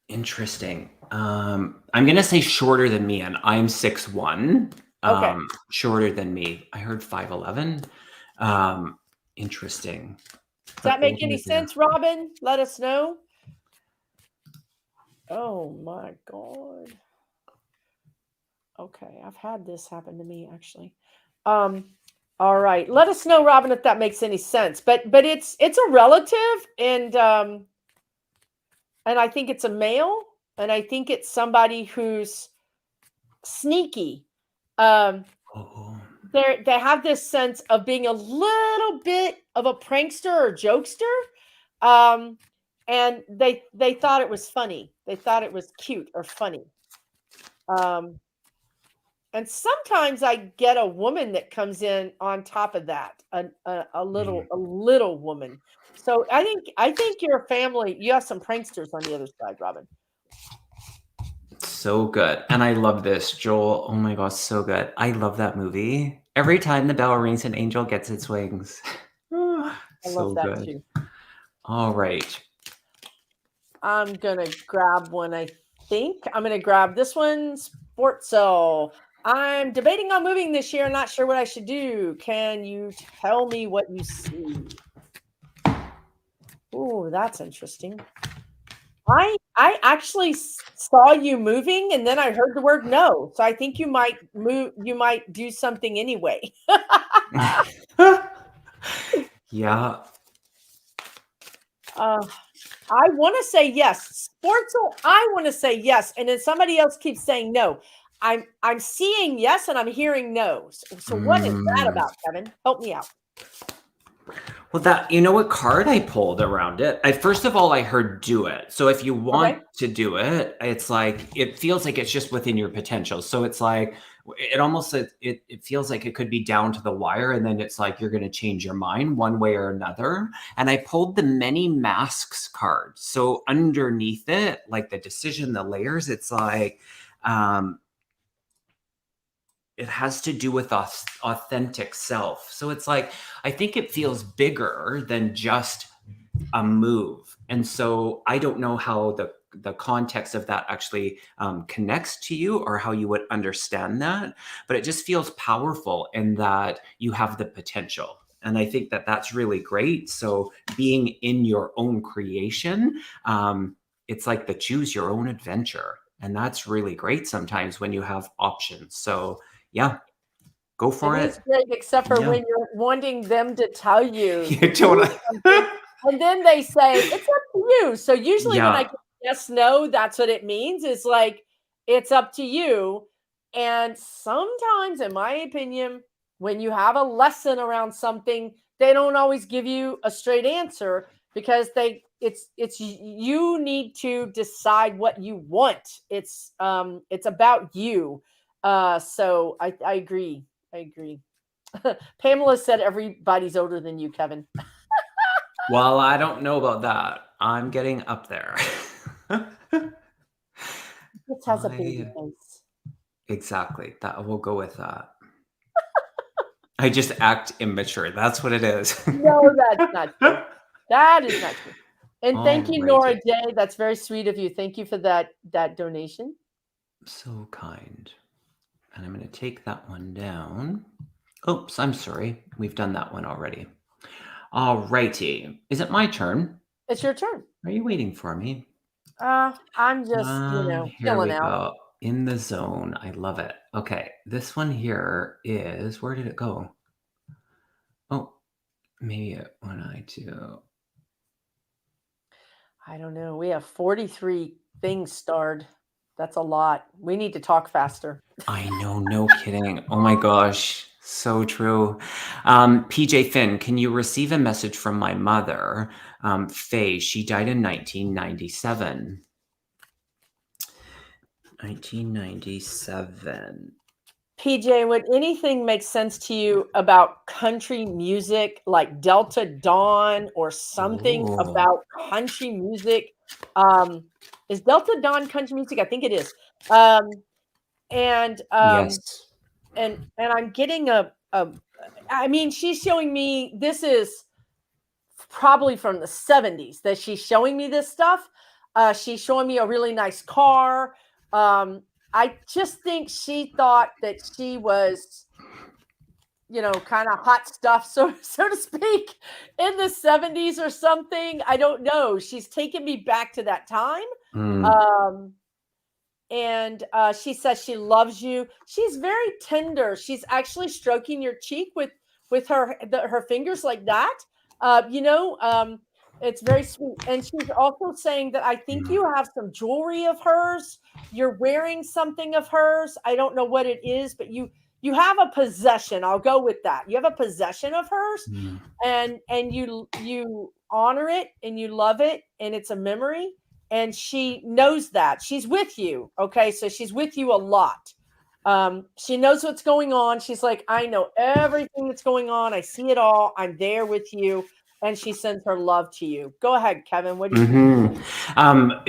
interesting. I'm gonna say shorter than me, and I'm 6'1". Okay. Shorter than me. I heard 5'11". Interesting. Does But that make older any than sense, Robin? Let us know. Oh my God. Okay, I've had this happen to me actually. All right. Let us know, Robin, if that makes any sense. But it's a relative, and I think it's a male, and I think it's somebody who's sneaky. Um, oh, they have this sense of being a little bit of a prankster or jokester. Um, and they thought it was funny. They thought it was cute or funny. Um, and sometimes I get a woman that comes in on top of that, a little woman. So I think your family, you have some pranksters on the other side, Robin. so good. And I love this, Joel. Oh my gosh, so good. I love that movie. Every time the bell rings, an angel gets its wings. I love So that good. too. All right. I'm gonna grab one. I think I'm gonna grab this one. Sportso. I'm debating on moving this year. Not sure what I should do. Can you tell me what you see? Oh, that's interesting. I actually saw you moving, and then I heard the word no. So I think you might move. You might do something anyway. Yeah. I want to say yes. Sportsal, I want to say yes, and then somebody else keeps saying no. I'm seeing yes, and I'm hearing no. So what is that Mm. about, Kevin? Help me out. Well, that you know what card I pulled around it? First of all, I heard do it. So if you want Okay. to do it, it's like it feels like it's just within your potential. So it's like it almost it feels like it could be down to the wire, and then it's like you're going to change your mind one way or another. And I pulled the many masks card. So underneath it, like the decision, the layers, it's like it has to do with authentic self. So it's like I think it feels bigger than just a move. And so I don't know how the context of that actually connects to you or how you would understand that, but it just feels powerful in that you have the potential. And I think that that's really great. So being in your own creation, it's like the choose your own adventure. And that's really great sometimes when you have options. So yeah, go It for is it. great, except for Yeah. when you're wanting them to tell you You to do don't. something, and then they say it's up to you. So usually when I Yeah. get yes, no, that's what it means. It's like, it's up to you. And sometimes, in my opinion, when you have a lesson around something, they don't always give you a straight answer because you need to decide what you want. It's about you. So I agree. I agree. Pamela said everybody's older than you, Kevin. Well, I don't know about that. I'm getting up there. This has a baby I face. exactly. That we'll go with that. I just act immature. That's what it is. No, that's not true. That is not true. And thank you, Nora Alrighty. J. That's very sweet of you. Thank you for that donation. So kind. And I'm going to take that one down. Oops, I'm sorry. We've done that one already. Alrighty. Is it my turn? It's your turn. Are you waiting for me? I'm just, Here chilling we out. go. In the zone. I love it. Okay. This one here is, where did it go? Oh, maybe when I do. I don't know. We have 43 things starred. That's a lot. We need to talk faster. I know, no kidding. Oh my gosh. So true. PJ Finn, can you receive a message from my mother? Faye, she died in 1997. 1997. PJ, would anything make sense to you about country music, like Delta Dawn or something Oh, about country music? Is Delta Dawn country music? I think it is. Um, and yes. and I'm getting I mean, she's showing me this is probably from the 70s that she's showing me this stuff. She's showing me a really nice car. I just think she thought that she was, kind of hot stuff, so to speak, in the 70s or something. I don't know. She's taken me back to that time. Mm, Um, and she says she loves you. She's very tender. She's actually stroking your cheek with her fingers like that. It's very sweet. And she's also saying that I think mm, you have some jewelry of hers. You're wearing something of hers. I don't know what it is, but you have a possession. I'll go with that. You have a possession of hers, mm. and you honor it and you love it, and it's a memory, and she knows that she's with you. Okay, so she's with you a lot. She knows what's going on. She's like, I know everything that's going on. I see it all. I'm there with you. And she sends her love to you. Go ahead, Kevin. What do you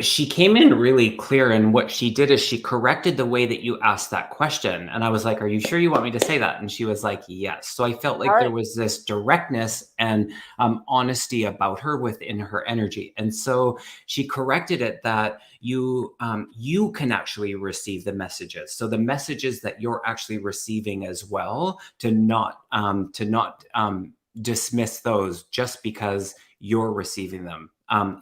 She came in really clear, and what she did is she corrected the way that you asked that question. And I was like, "Are you sure you want me to say that?" And she was like, "Yes." So I felt All like there right. was this directness and honesty about her within her energy, and so she corrected it that you can actually receive the messages. So the messages that you're actually receiving as well, to not dismiss those just because you're receiving them.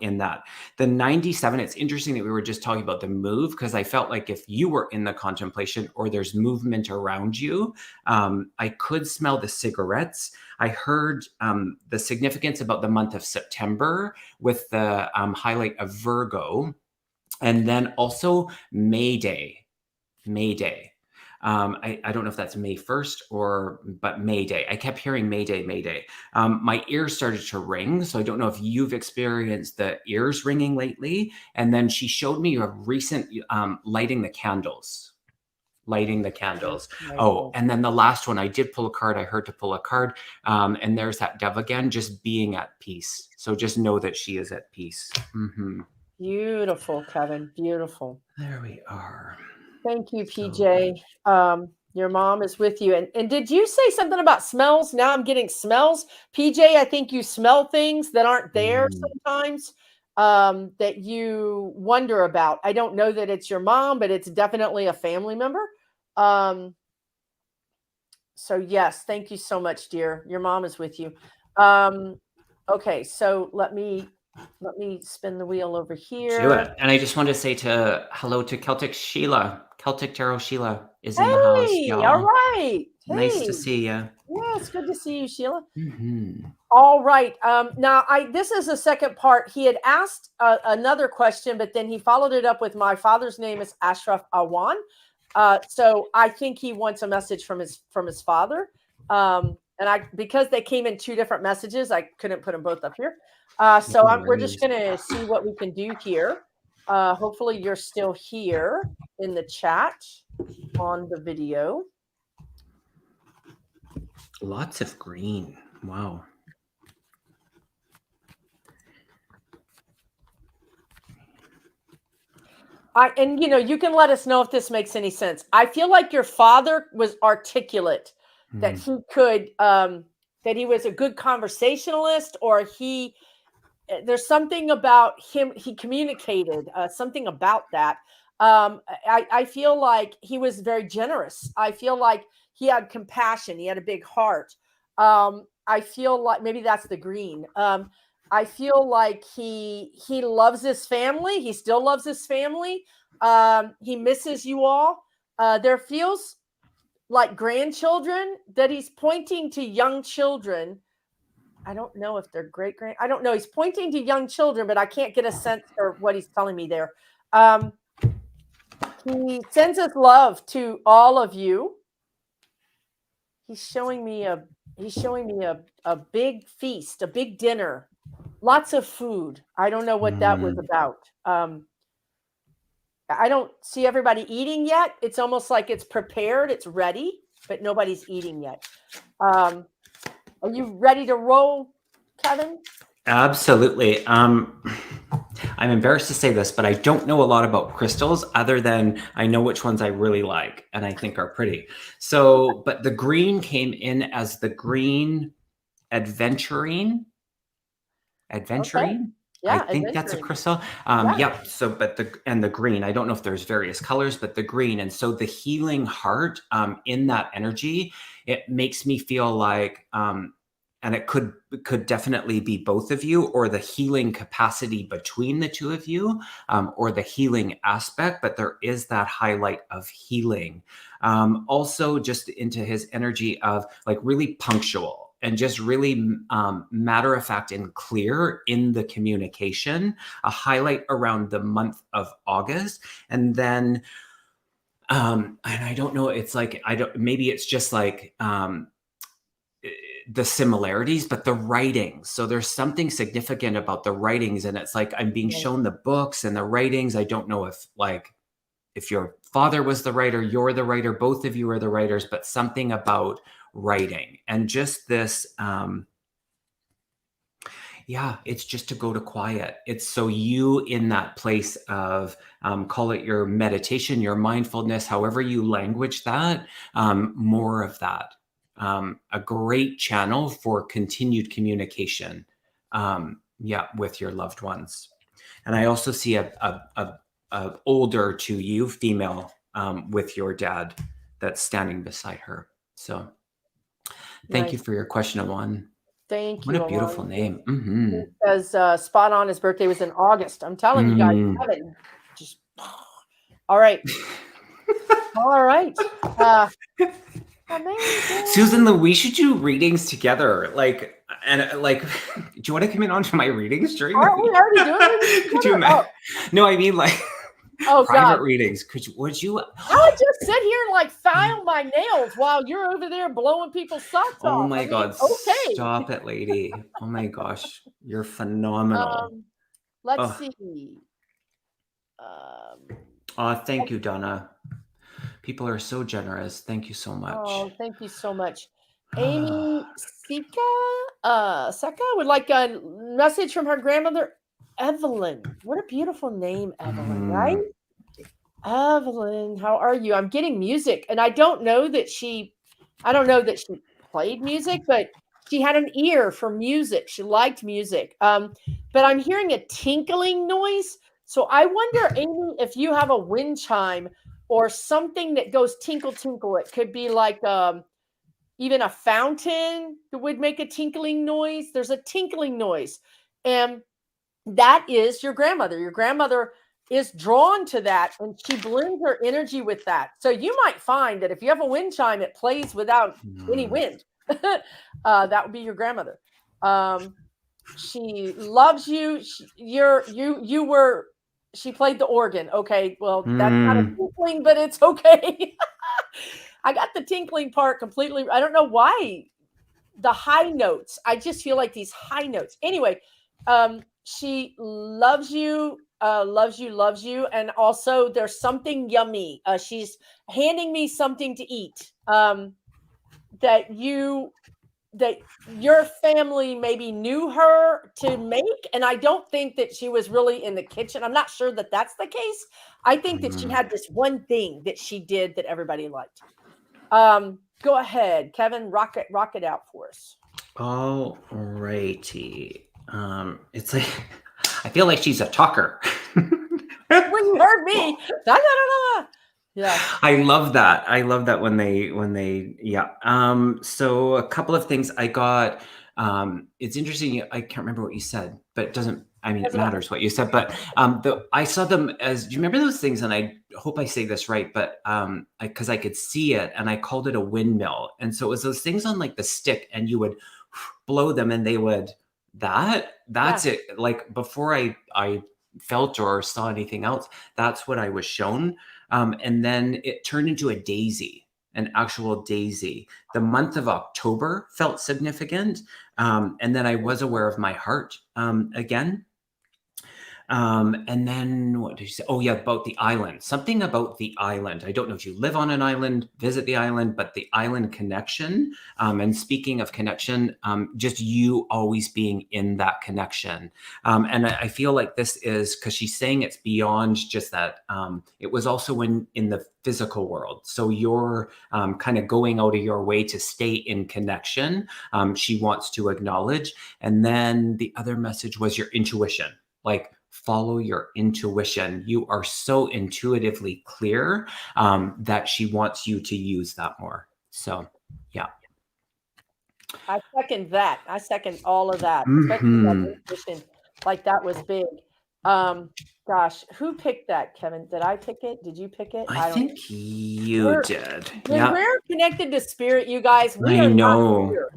In that the 97, it's interesting that we were just talking about the move, because I felt like if you were in the contemplation or there's movement around you, I could smell the cigarettes. I heard the significance about the month of September with the highlight of Virgo, and then also May Day. May Day. I don't know if that's May 1st but May Day. I kept hearing May Day, May Day. My ears started to ring. So I don't know if you've experienced the ears ringing lately. And then she showed me a recent lighting the candles. Lighting the candles. Oh, and then the last one, I did pull a card. I heard to pull a card. And there's that dove again, just being at peace. So just know that she is at peace. Beautiful, Kevin. Beautiful. There we are. Thank you, So PJ. Your mom is with you. And did you say something about smells? Now I'm getting smells. PJ, I think you smell things that aren't there sometimes, that you wonder about. I don't know that it's your mom, but it's definitely a family member. So yes, thank you so much, dear. Your mom is with you. Okay, so let me spin the wheel over do here. it. And I just want to say hello to Celtic Sheila. Celtic Tarot Sheila is in the house, Hey, all y'all. right. Nice Hey, to see you. yeah, it's good to see you, Sheila. Mm-hmm. All right. Now, this is the second part. He had asked another question, but then he followed it up with, my father's name is Ashraf Awan. So I think he wants a message from his father. And because they came in two different messages, I couldn't put them both up here. So we're just going to see what we can do here. Hopefully you're still here in the chat on the video. Lots of green. Wow. And you can let us know if this makes any sense. I feel like your father was articulate, that he could, that he was a good conversationalist, or there's something about him. He communicated something about that. I feel like he was very generous. I feel like he had compassion. He had a big heart. I feel like maybe that's the green. I feel like he loves his family. He still loves his family. He misses you all. There feels like grandchildren, that he's pointing to young children. I don't know if they're great-grand. I don't know. He's pointing to young children, but I can't get a sense for what he's telling me there. He sends his love to all of you. He's showing me a big feast, a big dinner. Lots of food. I don't know what that was about. I don't see everybody eating yet. It's almost like it's prepared, it's ready, but nobody's eating yet. Are you ready to roll, Kevin? Absolutely. I'm embarrassed to say this, but I don't know a lot about crystals, other than I know which ones I really like and I think are pretty. So, but the green came in as the green adventurine. Okay. Yeah, I think that's a crystal. Yeah. Yep. So, but the green, I don't know if there's various colors, but the green. And so the healing heart, in that energy, it makes me feel like, and it could definitely be both of you, or the healing capacity between the two of you, or the healing aspect, but there is that highlight of healing. Also just into his energy of like really punctual, and just really matter of fact and clear in the communication, a highlight around the month of August. And then, and I don't know, it's like, maybe it's just like, the similarities, but the writings. So there's something significant about the writings. And it's like, I'm being shown the books and the writings. I don't know if your father was the writer, you're the writer, both of you are the writers, but something about writing and just this, it's just to go to quiet. It's so you in that place of, call it your meditation, your mindfulness, however you language that, more of that. A great channel for continued communication, with your loved ones. And I also see a older to you female, with your dad that's standing beside her. So thank you for your question, Awan. Thank you. What a beautiful name. Mm-hmm. Because spot on, his birthday was in August. I'm telling you guys, Kevin, just all right. All right. Amazing. Susan, we should do readings together. Do you want to come in onto my readings during? Aren't we already doing readings? Could you imagine? No, I mean private readings. Would you? I would just sit here and file my nails while you're over there blowing people's socks off. Oh my God! Okay. Stop it, lady. Oh my gosh, you're phenomenal. Let's see. Thank you, Donna. People are so generous. Thank you so much. Oh, thank you so much. Amy Seka would like a message from her grandmother, Evelyn. What a beautiful name, Evelyn, right? Evelyn, how are you? I'm getting music, and I don't know that she played music, but she had an ear for music. She liked music. But I'm hearing a tinkling noise. So I wonder, Amy, if you have a wind chime or something that goes tinkle, tinkle. It could be like even a fountain that would make a tinkling noise. There's a tinkling noise. And that is your grandmother. Your grandmother is drawn to that, and she blends her energy with that. So you might find that if you have a wind chime, it plays without any wind. That would be your grandmother. She loves you. She played the organ. Okay, well, that's not a tinkling, but it's okay. I got the tinkling part completely. I don't know why the high notes. I just feel like these high notes. Anyway, she loves you, loves you, and also there's something yummy. She's handing me something to eat. That your family maybe knew her to make, and I don't think that she was really in the kitchen. I'm not sure that that's the case. I think that she had this one thing that she did that everybody liked. Go ahead, Kevin, rock it out for us. All righty. It's like I feel like she's a talker. When you heard me, yeah. I love that. I love that when they yeah. So a couple of things I got. It's interesting. I can't remember what you said, but it doesn't. I mean, it matters what you said. But I saw them as. Do you remember those things? And I hope I say this right, but because I could see it, and I called it a windmill. And so it was those things on like the stick, and you would blow them, and they would. That's it. Like before I felt or saw anything else, that's what I was shown. And then it turned into a daisy, an actual daisy. The month of October felt significant. And then I was aware of my heart again. And then what did you say? Oh yeah, about the island. Something about the island. I don't know if you live on an island, visit the island, but the island connection. And speaking of connection, just you always being in that connection. And I feel like this is because she's saying it's beyond just that. It was also in the physical world. So you're kind of going out of your way to stay in connection. She wants to acknowledge. And then the other message was your intuition. Like, follow your intuition. You are so intuitively clear that she wants you to use that more. So, yeah. I second that. I second all of that, especially that intuition. Like that was big. Gosh, who picked that, Kevin? Did I pick it? Did you pick it? I think you did. When we're connected to spirit, you guys, we are know. Not here.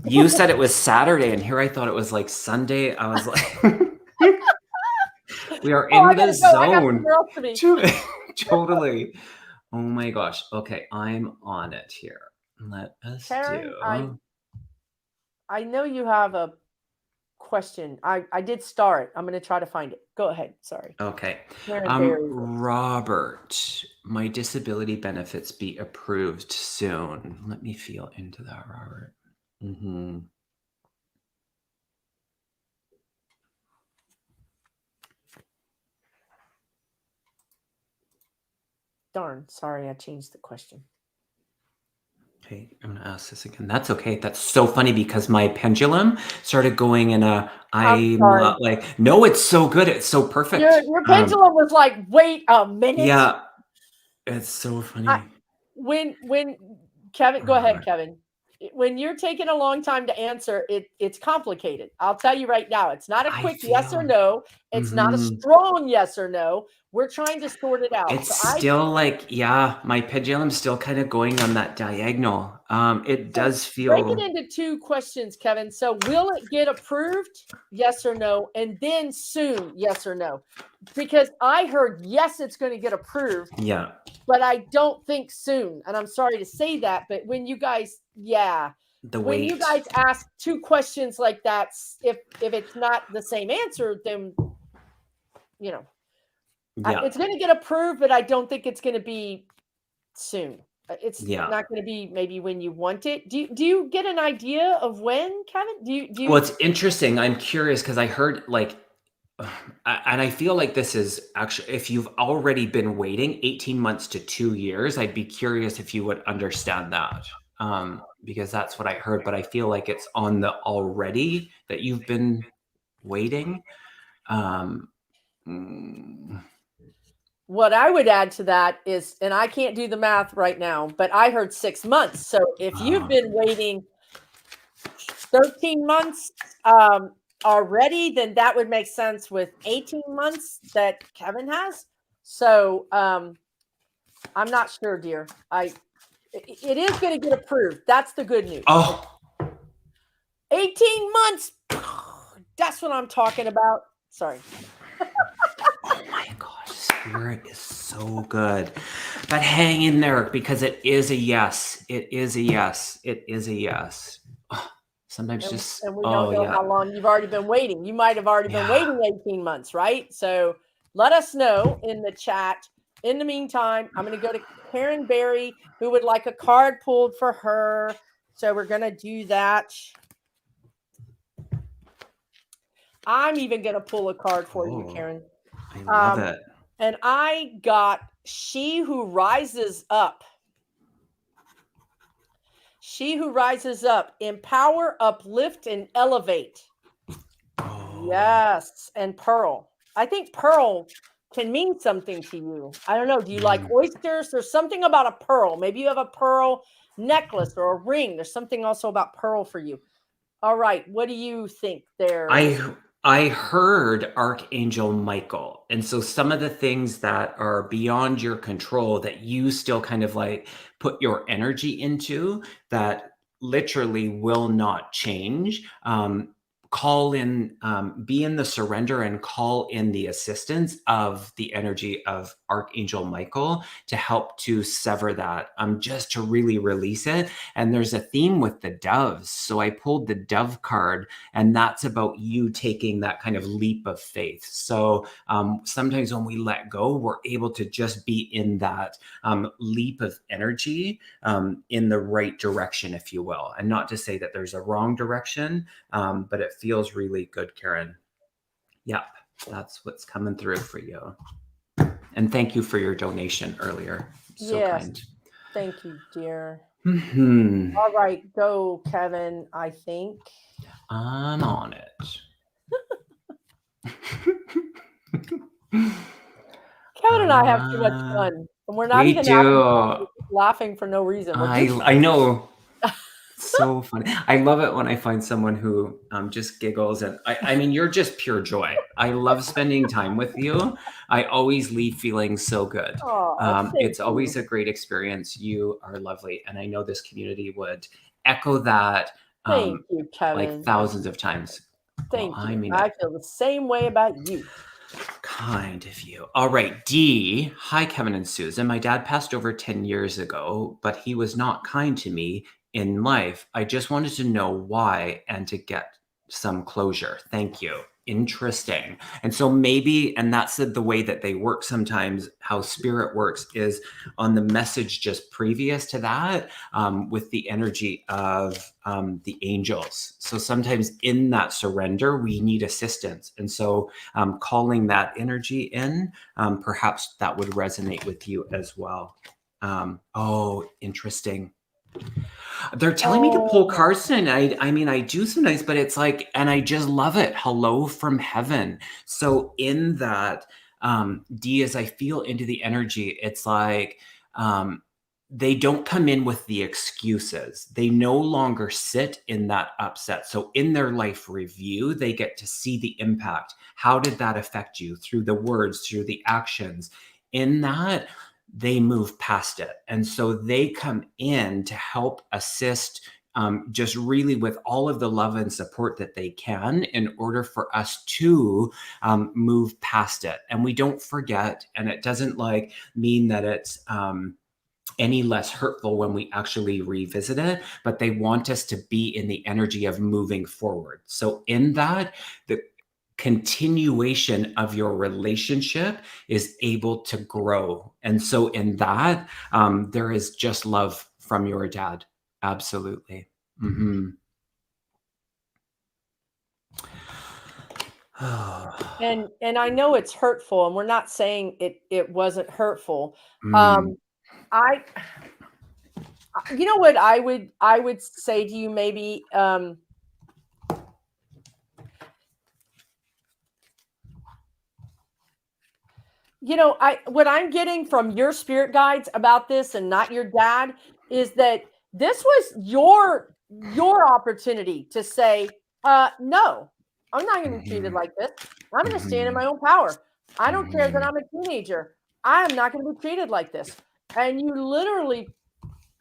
You said it was Saturday, and here I thought it was like Sunday. I was like, we are in the zone. Totally. Oh my gosh. Okay, I'm on it here. Let us Karen, do. I know you have a question. I did start. I'm going to try to find it. Go ahead. Sorry. Okay. Robert, my disability benefits be approved soon. Let me feel into that, Robert. Darn. Sorry, I changed the question. Okay, I'm going to ask this again. That's okay. That's so funny because my pendulum started going in a, like, no, it's so good. It's so perfect. Your pendulum was like, wait a minute. Yeah, it's so funny. When Kevin, go ahead, Kevin. When you're taking a long time to answer, it's complicated. I'll tell you right now. It's not a quick yes or no. It's not a strong yes or no. We're trying to sort it out. It's still like, yeah, my pendulum's still kind of going on that diagonal. It does feel. Break it into two questions, Kevin. So will it get approved? Yes or no? And then soon, yes or no? Because I heard, yes, it's going to get approved. Yeah. But I don't think soon. And I'm sorry to say that. But when you guys, when you guys ask two questions like that, if it's not the same answer, then, it's going to get approved, but I don't think it's going to be soon. It's not going to be maybe when you want it. Do you get an idea of when, Kevin? Do you? Well, it's interesting. I'm curious because I heard and I feel like this is actually, if you've already been waiting 18 months to 2 years, I'd be curious if you would understand that. Because that's what I heard, but I feel like it's on the already that you've been waiting. What I would add to that is, and I can't do the math right now, but I heard 6 months. So if you've been waiting 13 months already, then that would make sense with 18 months that Kevin has. So I'm not sure, dear. It is going to get approved. That's the good news. Oh, 18 months. That's what I'm talking about. Sorry. Oh my gosh, Spirit is so good. But hang in there because it is a yes. It is a yes. It is a yes. Oh, sometimes just, And we oh don't know yeah. how long you've already been waiting. You might have already been Yeah. waiting 18 months, right? So let us know in the chat. In the meantime, I'm going to go to Karen Berry, who would like a card pulled for her. So we're going to do that. I'm even going to pull a card for you, Karen. I love it. And I got She Who Rises Up. She Who Rises Up. Empower, uplift, and elevate. Oh. Yes. And Pearl. I think Pearl can mean something to you. I don't know. Do you like oysters? There's something about a pearl. Maybe you have a pearl necklace or a ring. There's something also about pearl for you. All right. What do you think there? I heard Archangel Michael. And so some of the things that are beyond your control that you still kind of like put your energy into that literally will not change. Call in, be in the surrender and call in the assistance of the energy of Archangel Michael to help to sever that, just to really release it. And there's a theme with the doves. So I pulled the dove card, and that's about you taking that kind of leap of faith. So sometimes when we let go, we're able to just be in that leap of energy in the right direction, if you will. And not to say that there's a wrong direction, but it feels really good, Karen. Yep, that's what's coming through for you. And thank you for your donation earlier. So kind. Thank you, dear. Mm-hmm. All right, go, Kevin, I think. I'm on it. Kevin and I have too much fun. And we're not even laughing for no reason. I know. So funny. I love it when I find someone who just giggles. And I mean, you're just pure joy. I love spending time with you. I always leave feeling so good. It's always a great experience. You are lovely. And I know this community would echo that thank you, Kevin. like thousands of times. Thank you. I mean, I feel the same way about you. Kind of you. All right, D. Hi, Kevin and Susan. My dad passed over 10 years ago, but he was not kind to me in life. I just wanted to know why and to get some closure. Thank you. Interesting. And so maybe, and that's the way that they work sometimes, how spirit works is on the message just previous to that, with the energy of the angels. So sometimes in that surrender, we need assistance. And so calling that energy in, perhaps that would resonate with you as well. Oh, interesting. They're telling me to pull cards tonight. I mean, I do sometimes, but it's like, and I just love it. Hello from heaven. So in that, D, as I feel into the energy, it's like, they don't come in with the excuses. They no longer sit in that upset. So in their life review, they get to see the impact. How did that affect you through the words, through the actions? In that, they move past it. And so they come in to help assist, just really with all of the love and support that they can in order for us to move past it. And we don't forget, and it doesn't like mean that it's any less hurtful when we actually revisit it, but they want us to be in the energy of moving forward. So in that, the continuation of your relationship is able to grow. And so in that, there is just love from your dad. Absolutely. Mm-hmm. And I know it's hurtful, and we're not saying it wasn't hurtful. You know what I would say to you, maybe, you know, what I'm getting from your spirit guides about this and not your dad is that this was your opportunity to say, no, I'm not going to be treated like this. I'm going to stand in my own power. I don't care that I'm a teenager. I am not going to be treated like this. And you literally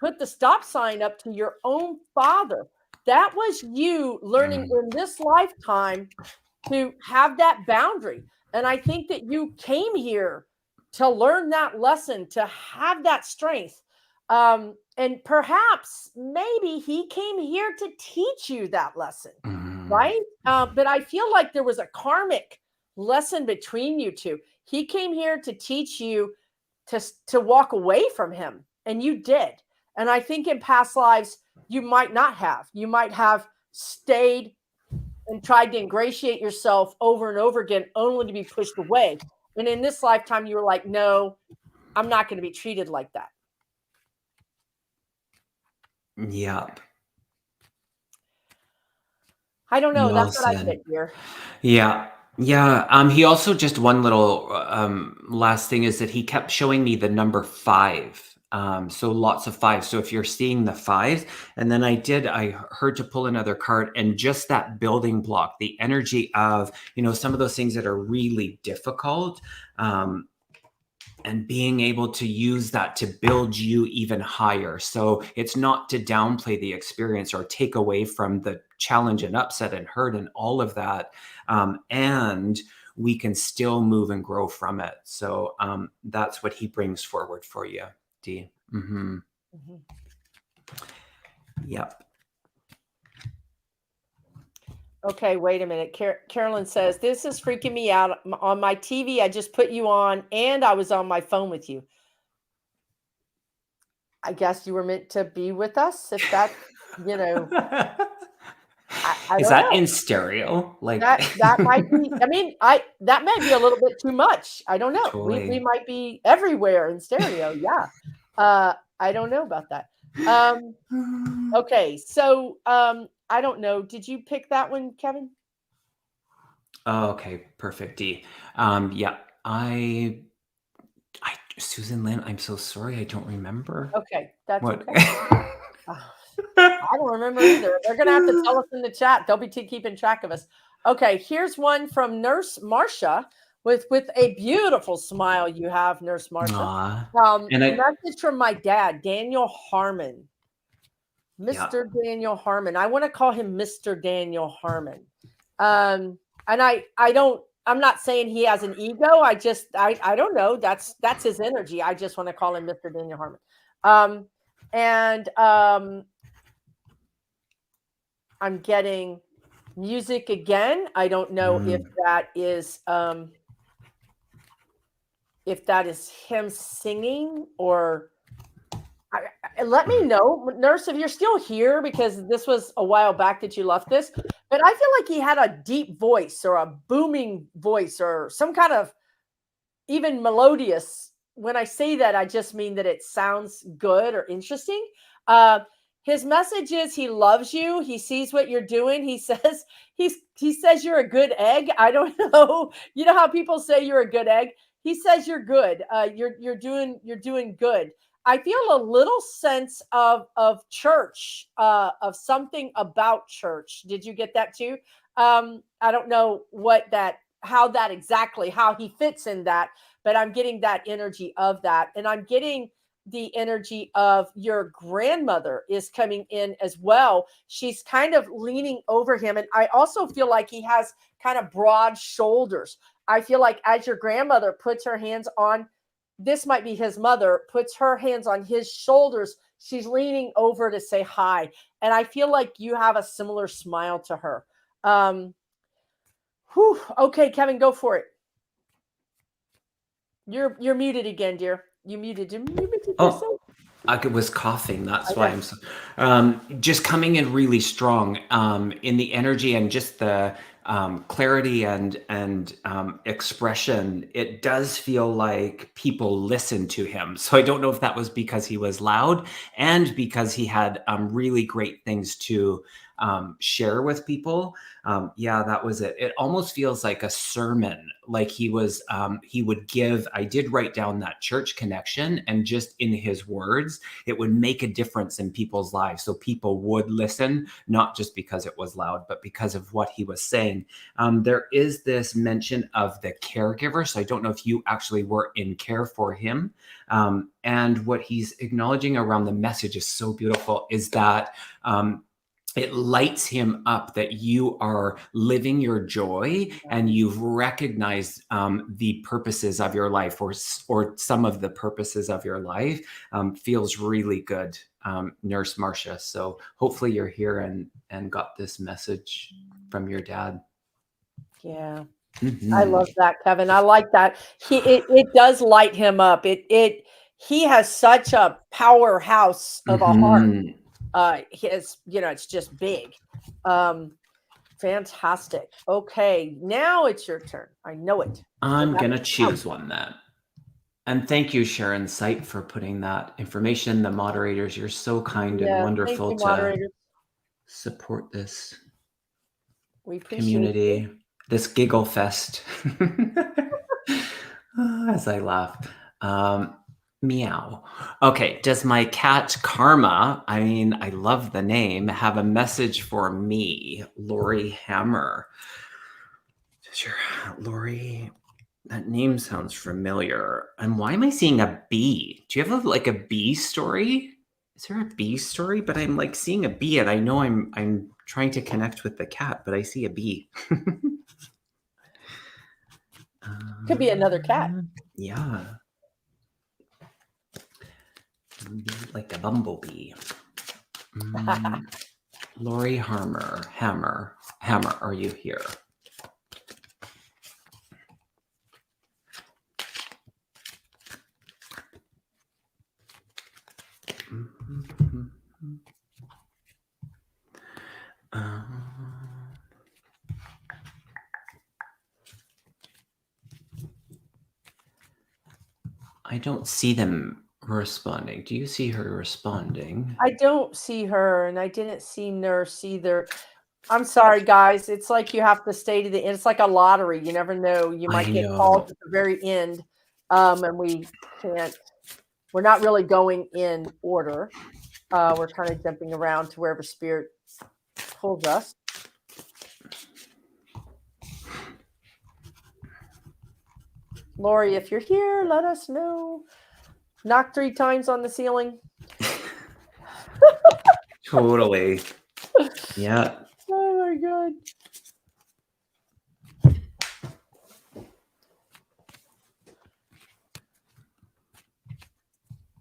put the stop sign up to your own father. that was you learning in this lifetime to have that boundary. And I think that you came here to learn that lesson, to have that strength. And perhaps maybe he came here to teach you that lesson, right? But I feel like there was a karmic lesson between you two. He came here to teach you to walk away from him, and you did. And I think in past lives, you might not have. You might have stayed and tried to ingratiate yourself over and over again, only to be pushed away. And in this lifetime, you were like, no, I'm not going to be treated like that. Yep. I don't know. Well That's what I said. get here. Yeah. Yeah. He also, just one little last thing is that he kept showing me the number 5. So lots of 5. So if you're seeing the 5, and then I heard to pull another card, and just that building block, the energy of, some of those things that are really difficult, and being able to use that to build you even higher. So it's not to downplay the experience or take away from the challenge and upset and hurt and all of that. And we can still move and grow from it. So that's what he brings forward for you, Dee. Mm-hmm. Mm-hmm. Yep. Okay, wait a minute. Carolyn says, this is freaking me out. On my TV, I just put you on, and I was on my phone with you. I guess you were meant to be with us. If that, is that in stereo? Like that might be. I mean, that might be a little bit too much. I don't know. Totally. We might be everywhere in stereo. Yeah. I don't know about that. Okay, so I don't know. Did you pick that one, Kevin? Oh, okay, perfect, Dee. Yeah, Susan Lynn, I'm so sorry, I don't remember. Okay, that's okay. I don't remember either. They're going to have to tell us in the chat. They'll be keeping track of us. Okay, here's one from Nurse Marcia with a beautiful smile you have, Nurse Marcia. Message from my dad, Daniel Harmon. Mr. Yeah. Daniel Harmon. I want to call him Mr. Daniel Harmon. And I'm not saying he has an ego. I don't know. That's his energy. I just want to call him Mr. Daniel Harmon. I'm getting music again. I don't know if that is him singing, or let me know, Nurse, if you're still here, because this was a while back that you left this. But I feel like he had a deep voice or a booming voice or some kind of even melodious. When I say that, I just mean that it sounds good or interesting. His message is he loves you. He sees what you're doing. He says he says you're a good egg. I don't know. You know how people say you're a good egg? He says you're good. You're doing good. I feel a little sense of church, of something about church. Did you get that too? I don't know how he fits in that, but I'm getting that energy of that. And I'm getting the energy of your grandmother is coming in as well. She's kind of leaning over him. And I also feel like he has kind of broad shoulders. I feel like as your grandmother puts her hands on, this might be his mother, puts her hands on his shoulders, she's leaning over to say hi. And I feel like you have a similar smile to her. Okay, Kevin, go for it. You're muted again, dear. You muted yourself? I was coughing. That's why I'm so. Just coming in really strong in the energy and just the clarity and expression. It does feel like people listen to him. So I don't know if that was because he was loud and because he had really great things to share with people. Yeah, that was it. It almost feels like a sermon, like he would give. I did write down that church connection, and just in his words, it would make a difference in people's lives. So people would listen, not just because it was loud, but because of what he was saying. There is this mention of the caregiver. So I don't know if you actually were in care for him. And what he's acknowledging around the message is so beautiful, is that it lights him up that you are living your joy and you've recognized the purposes of your life, or some of the purposes of your life. Feels really good, Nurse Marcia. So hopefully you're here and got this message from your dad. Yeah. Mm-hmm. I love that, Kevin. I like that. It does light him up. He has such a powerhouse of a heart. His, it's just big. Fantastic. Okay, now it's your turn. I know it. I'm gonna choose one then. And thank you, Sharon Sight, for putting that information. The moderators, you're so kind and wonderful thank you, to moderators. Support this We appreciate community, this giggle fest. As I laugh. Meow. Okay, does my cat Karma, I mean, I love the name, have a message for me? Lori Hammer. Does your Lori, that name sounds familiar. And why am I seeing a bee? Do you have like a bee story? Is there a bee story? But I'm like seeing a bee, and I know I'm trying to connect with the cat, but I see a bee. Could be another cat. Yeah. Like a bumblebee. Lori Hammer, are you here? I don't see them responding. Do you see her responding? I don't see her, and I didn't see Nurse either. I'm sorry, guys. It's like you have to stay to the end. It's like a lottery. You never know. You might get called at the very end, and we can't. We're not really going in order. We're kind of jumping around to wherever Spirit pulls us. Lori, if you're here, let us know. Knock 3 times on the ceiling. Totally. Yeah. Oh my God.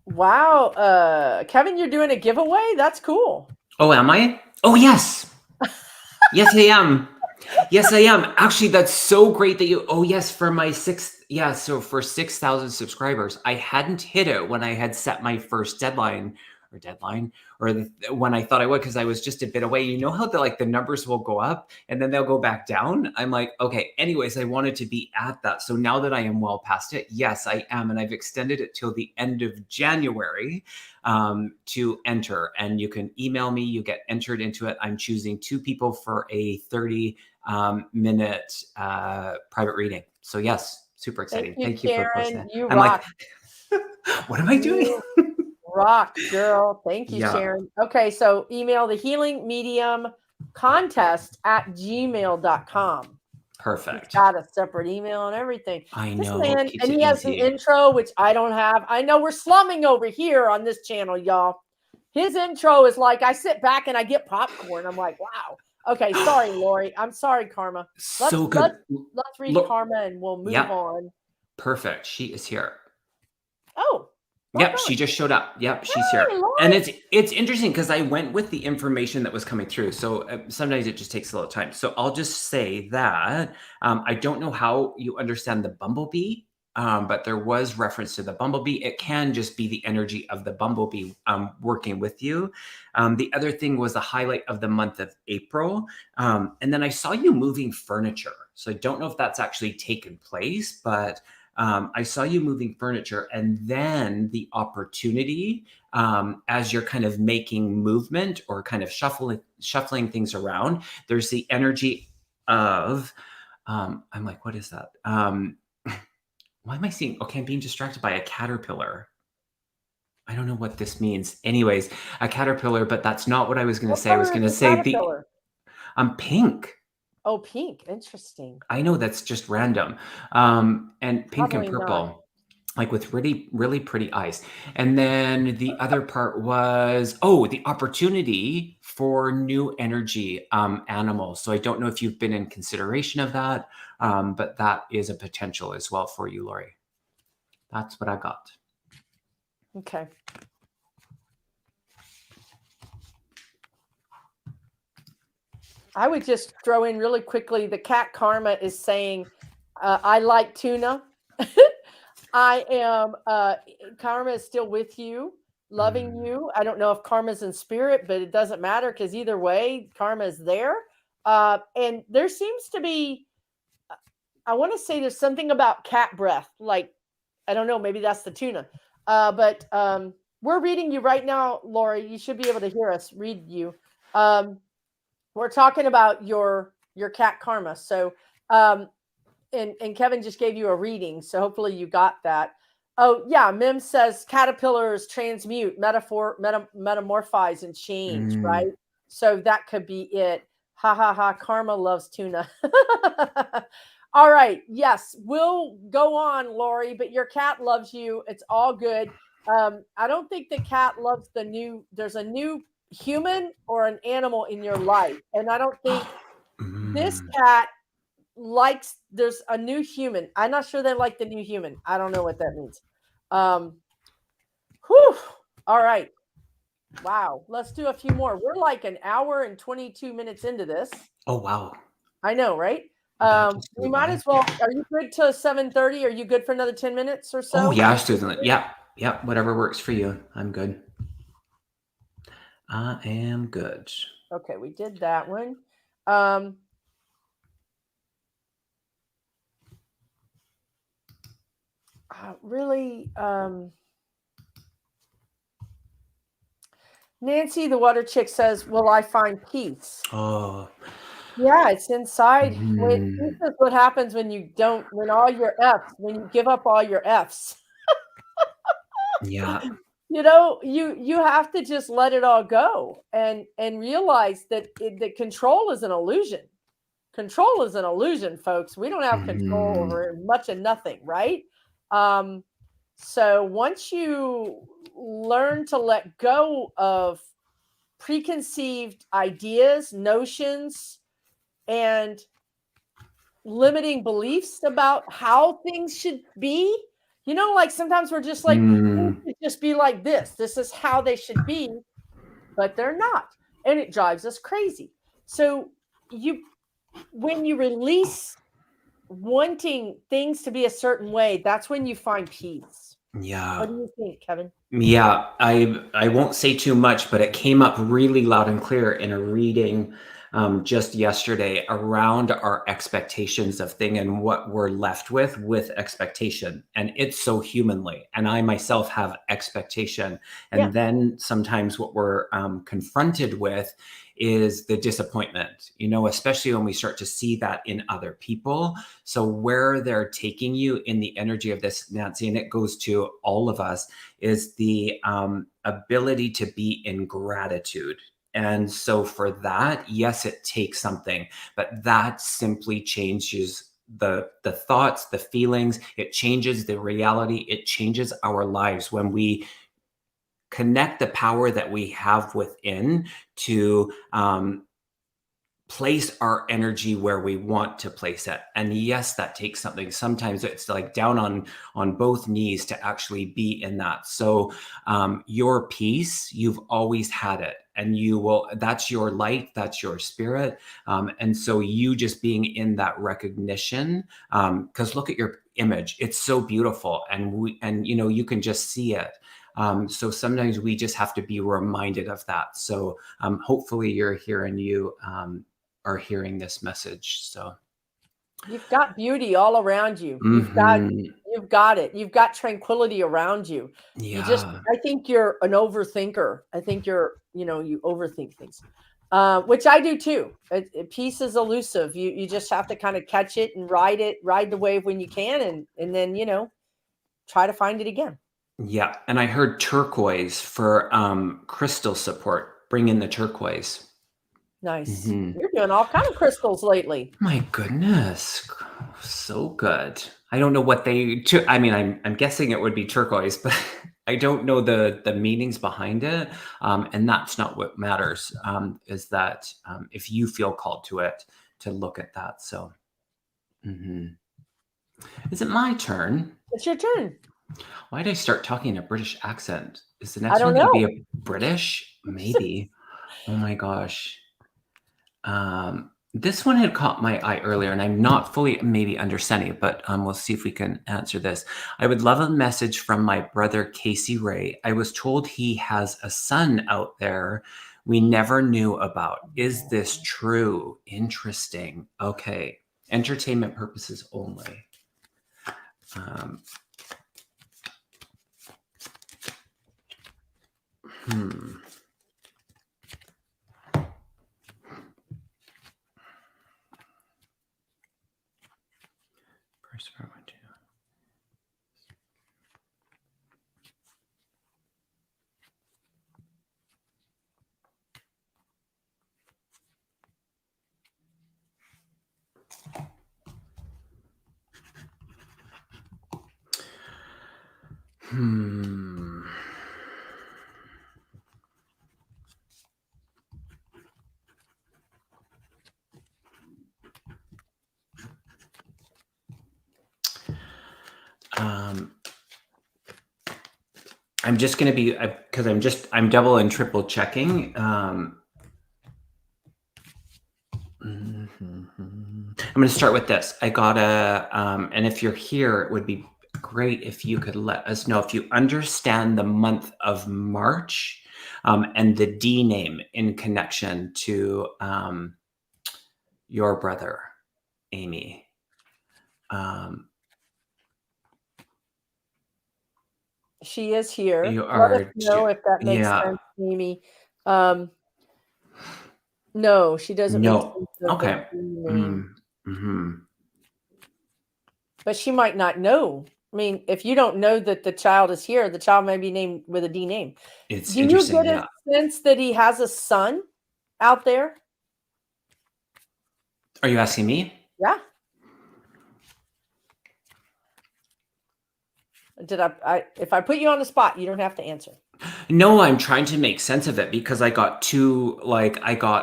Wow. Kevin, you're doing a giveaway? That's cool. Oh, am I? Oh, yes. Yes, I am. Yes, I am. Actually, that's so great that you. Oh, yes, for my 6th. Yeah, so for 6,000 subscribers, I hadn't hit it when I had set my first deadline, or when I thought I would, because I was just a bit away. You know how the numbers will go up and then they'll go back down? I'm like, okay, anyways, I wanted to be at that. So now that I am well past it, yes, I am. And I've extended it till the end of January to enter. And you can email me, you get entered into it. I'm choosing 2 people for a 30-minute private reading. So yes, super exciting. Thank you for posting. You I'm rock. Like, what am I doing? Rock, girl. Thank you, Sharon. Okay, so email the healing medium contest at gmail.com. Perfect. He's got a separate email and everything. I know. And he has an intro, which I don't have. I know we're slumming over here on this channel, y'all. His intro is like, I sit back and I get popcorn. I'm like, wow. Okay, sorry, Lori. I'm sorry, Karma. So good. Let's read Karma and we'll move on. Perfect. She is here. Oh. Yep, she just showed up. Yep, she's here. And it's interesting because I went with the information that was coming through. So sometimes it just takes a little time. So I'll just say that I don't know how you understand the bumblebee, but there was reference to the bumblebee. It can just be the energy of the bumblebee working with you. The other thing was the highlight of the month of April. And then I saw you moving furniture. So I don't know if that's actually taken place, but I saw you moving furniture, and then the opportunity as you're kind of making movement or kind of shuffling things around, there's the energy of, I'm like, what is that? Why am I seeing, okay, I'm being distracted by a caterpillar. I don't know what this means. Anyways, a caterpillar, but that's not what I was going to say. I was going to say pink. Oh, pink. Interesting. I know that's just random. And pink and purple. like with really, really pretty eyes. And then the other part was, oh, the opportunity for new energy animals. So I don't know if you've been in consideration of that, but that is a potential as well for you, Lori. That's what I got. Okay. I would just throw in really quickly, the cat Karma is saying, I like tuna. I am, Karma is still with you, loving you. I don't know if Karma's in spirit, but it doesn't matter because either way, Karma is there. And there seems to be, I want to say there's something about cat breath. Like, I don't know, maybe that's the tuna. But we're reading you right now, Lori. You should be able to hear us read you. We're talking about your cat Karma. So, and Kevin just gave you a reading, so hopefully you got that. Oh yeah, Mim says caterpillars transmute, metamorphize, and change, right? So that could be it. Ha ha ha! Karma loves tuna. All right, yes, we'll go on, Lori, but your cat loves you. It's all good. I don't think the cat loves the new. There's a new human or an animal in your life, and I don't think this cat likes. There's a new human. I'm not sure they like the new human. I don't know what that means. Whew. All right. Wow. Let's do a few more. We're like an hour and 22 minutes into this. Oh, wow. I know, right? We might as well. Are you good to 7:30? Are you good for another 10 minutes or so? Oh, yeah, Susan. Yeah. Yeah. Whatever works for you. I'm good. I am good. Okay. We did that one. Really, Nancy, the water chick says, will I find peace? Oh. Yeah, it's inside. This is what happens when you don't, when all your F's, when you give up all your F's. Yeah. You know, you have to just let it all go and realize that that control is an illusion. Control is an illusion, folks. We don't have control over much of nothing, right? So once you learn to let go of preconceived ideas, notions, and limiting beliefs about how things should be, you know, like sometimes we're just like, things should just be like this. This is how they should be, but they're not. And it drives us crazy. So when you release wanting things to be a certain way, that's when you find peace. Yeah. What do you think, Kevin? Yeah, I won't say too much, but it came up really loud and clear in a reading just yesterday around our expectations of thing and what we're left with expectation. And it's so humanly. And I myself have expectation. And then sometimes what we're confronted with is the disappointment, you know, especially when we start to see that in other people. So where they're taking you in the energy of this, Nancy, and it goes to all of us, is the ability to be in gratitude. And so for that, yes, it takes something, but that simply changes the thoughts, the feelings. It changes the reality. It changes our lives when we connect the power that we have within to place our energy where we want to place it. And yes, that takes something. Sometimes it's like down on both knees to actually be in that. So your peace, you've always had it, and you will, that's your light, that's your spirit. And so you just being in that recognition, because look at your image, it's so beautiful. And you know, you can just see it. So sometimes we just have to be reminded of that. So hopefully you're here and you are hearing this message. So you've got beauty all around you. You've got it. You've got tranquility around you. Yeah. I think you're an overthinker. I think you overthink things, which I do too. Peace is elusive. You just have to kind of catch it and ride the wave when you can, and then, you know, try to find it again. Yeah. And I heard turquoise for crystal support. Bring in the turquoise. Nice. You're doing all kind of crystals lately. My goodness. So good. I don't know what they. I mean, I'm guessing it would be turquoise, but I don't know the meanings behind it, and that's not what matters. Is that if you feel called to it, to look at that. So, is it my turn? It's your turn. Why did I start talking a British accent? Is the I next don't one going to be know. a British? Maybe. Oh my gosh. This one had caught my eye earlier, and I'm not fully maybe understanding it, but we'll see if we can answer this. I would love a message from my brother, Casey Ray. I was told he has a son out there we never knew about. Is this true? Interesting. Okay. Entertainment purposes only. First, I want to. I'm just going to be, because I'm double and triple checking. I'm going to start with this. I got and if you're here, it would be great if you could let us know if you understand the month of March and the D name in connection to your brother, Amy. She is here. You Let are, us know if that makes yeah. sense, Amy. No, she doesn't make No. sense of Okay. the name. But she might not know. I mean, if you don't know that the child is here, the child may be named with a D name. It's Do you interesting. get a sense that he has a son out there? Are you asking me? Yeah. If I put you on the spot, you don't have to answer. No, I'm trying to make sense of it because I got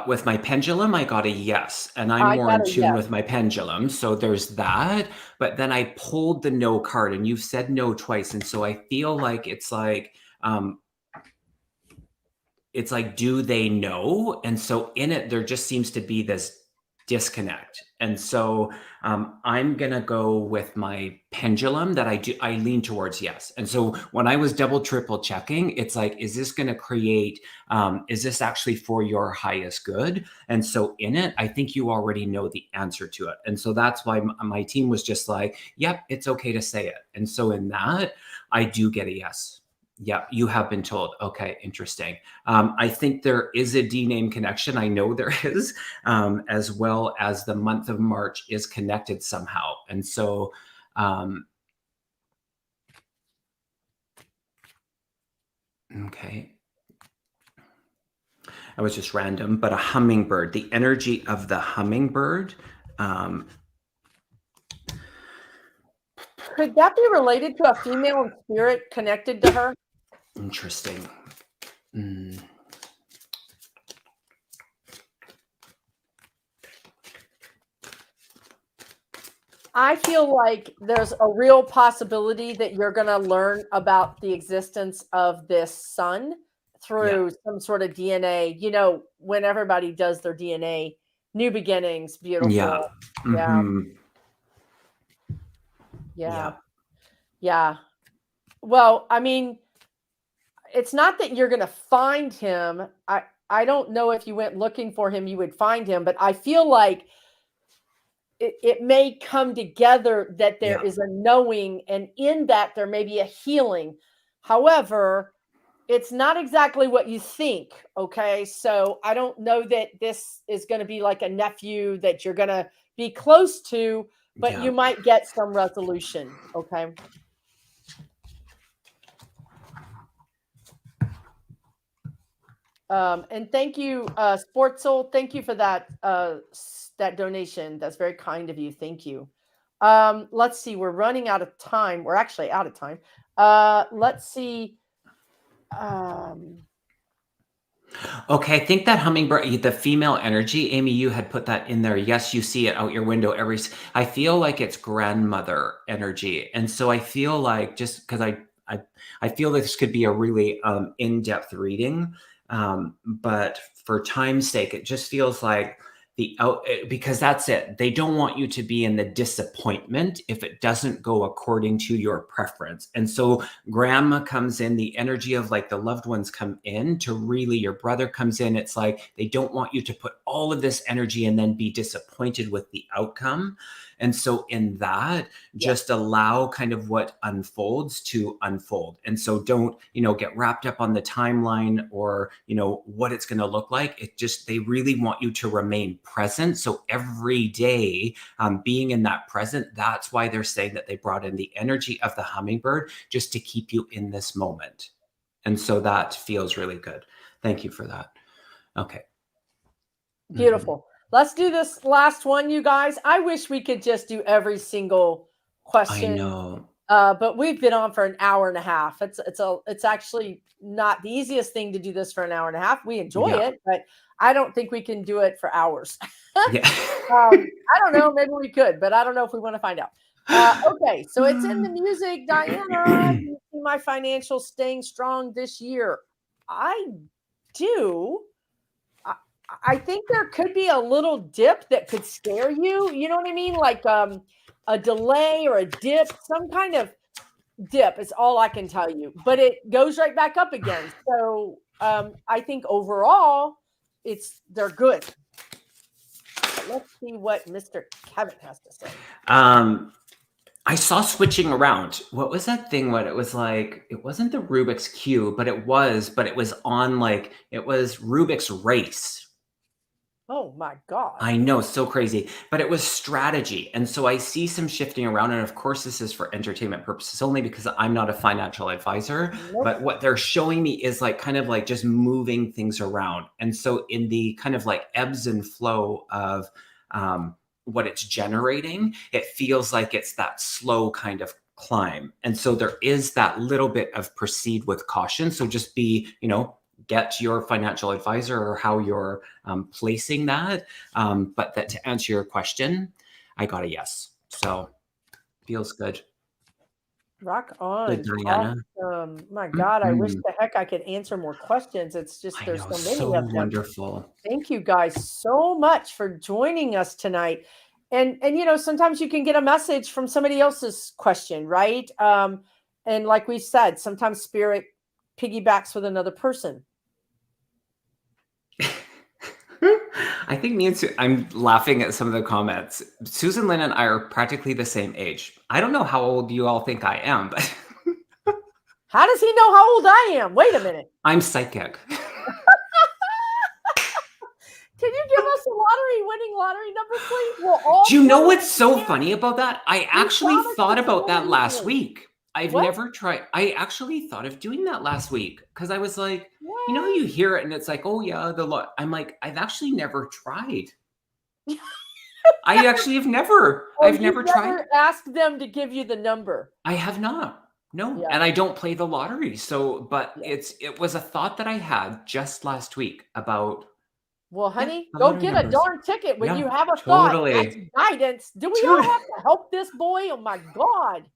with my pendulum, I got a yes, and I'm more in tune with my pendulum. So there's that. But then I pulled the no card, and you've said no twice. And so I feel like it's like, do they know? And so in it, there just seems to be this disconnect. And so I'm going to go with my pendulum that I lean towards yes. And so when I was double, triple checking, it's like, is this going to create, is this actually for your highest good? And so in it, I think you already know the answer to it. And so that's why my team was just like, yep, it's okay to say it. And so in that, I do get a yes. Yeah, you have been told. Okay, interesting. I think there is a D name connection. I know there is, as well as the month of March is connected somehow. And so, okay. I was just random, but a hummingbird, the energy of the hummingbird. Could that be related to a female spirit connected to her? Interesting. I feel like there's a real possibility that you're going to learn about the existence of this son through some sort of DNA. You know, when everybody does their DNA, new beginnings, beautiful. Yeah. Yeah. Well, I mean, it's not that you're going to find him. I don't know if you went looking for him, you would find him, but I feel like it may come together that there is a knowing, and in that there may be a healing. However, it's not exactly what you think. Okay. So I don't know that this is going to be like a nephew that you're going to be close to, but you might get some resolution. Okay. And thank you, Sports Soul. Thank you for that donation. That's very kind of you. Thank you. Let's see. We're running out of time. We're actually out of time. Let's see. Okay, I think that hummingbird, the female energy, Amy, you had put that in there. Yes, you see it out your window I feel like it's grandmother energy. And so I feel like, just because I feel this could be a really in-depth reading. But for time's sake, it just feels like because that's it. They don't want you to be in the disappointment if it doesn't go according to your preference. And so grandma comes in, the energy of like the loved ones come in to really, your brother comes in. It's like they don't want you to put all of this energy and then be disappointed with the outcome. And so in that, just allow kind of what unfolds to unfold. And so don't, get wrapped up on the timeline or, what it's going to look like. They really want you to remain present. So every day, being in that present, that's why they're saying that they brought in the energy of the hummingbird just to keep you in this moment. And so that feels really good. Thank you for that. Okay. Beautiful. Mm-hmm. Let's do this last one, you guys. I wish we could just do every single question. I know. But we've been on for an hour and a half. It's actually not the easiest thing to do this for an hour and a half. We enjoy it, but I don't think we can do it for hours. Yeah. I don't know. Maybe we could, but I don't know if we want to find out. Okay, so it's in the music. Diana, do you see my financial staying strong this year? I do. I think there could be a little dip that could scare you. You know what I mean? Like a delay or a dip, some kind of dip is all I can tell you. But it goes right back up again. So I think overall, they're good. Let's see what Mr. Kevin has to say. I saw switching around. What was that thing? What it was like? It wasn't the Rubik's Cube, but it was on it was Rubik's Race. Oh my God. I know, so crazy, but it was strategy. And so I see some shifting around. And of course, this is for entertainment purposes only because I'm not a financial advisor, but what they're showing me is kind of just moving things around. And so in the kind of ebbs and flow of what it's generating, it feels like it's that slow kind of climb. And so there is that little bit of proceed with caution. So just be, get your financial advisor or how you're placing that. But that to answer your question, I got a yes. So feels good. Rock on. Good, Diana. Awesome. My God, I wish the heck I could answer more questions. It's just there's so many of them. Wonderful. Thank you guys so much for joining us tonight. And sometimes you can get a message from somebody else's question, right? And like we said, sometimes spirit piggybacks with another person. I think I'm laughing at some of the comments. Susan Lynn and I are practically the same age. I don't know how old you all think I am, but how does he know how old I am? Wait a minute. I'm psychic. Can you give us a winning lottery number, please? Do you know what's so funny about that? I actually thought about that last week. I've never tried. I actually thought of doing that last week because I was like, you hear it and it's like, oh yeah, I'm like, I've actually never tried. I actually have never. I've never tried. Asked them to give you the number. I have not. No, and I don't play the lottery. So, but it was a thought that I had just last week about. Well, honey, go get a darn ticket when you have a thought. That's guidance. Do we all have to help this boy? Oh my God.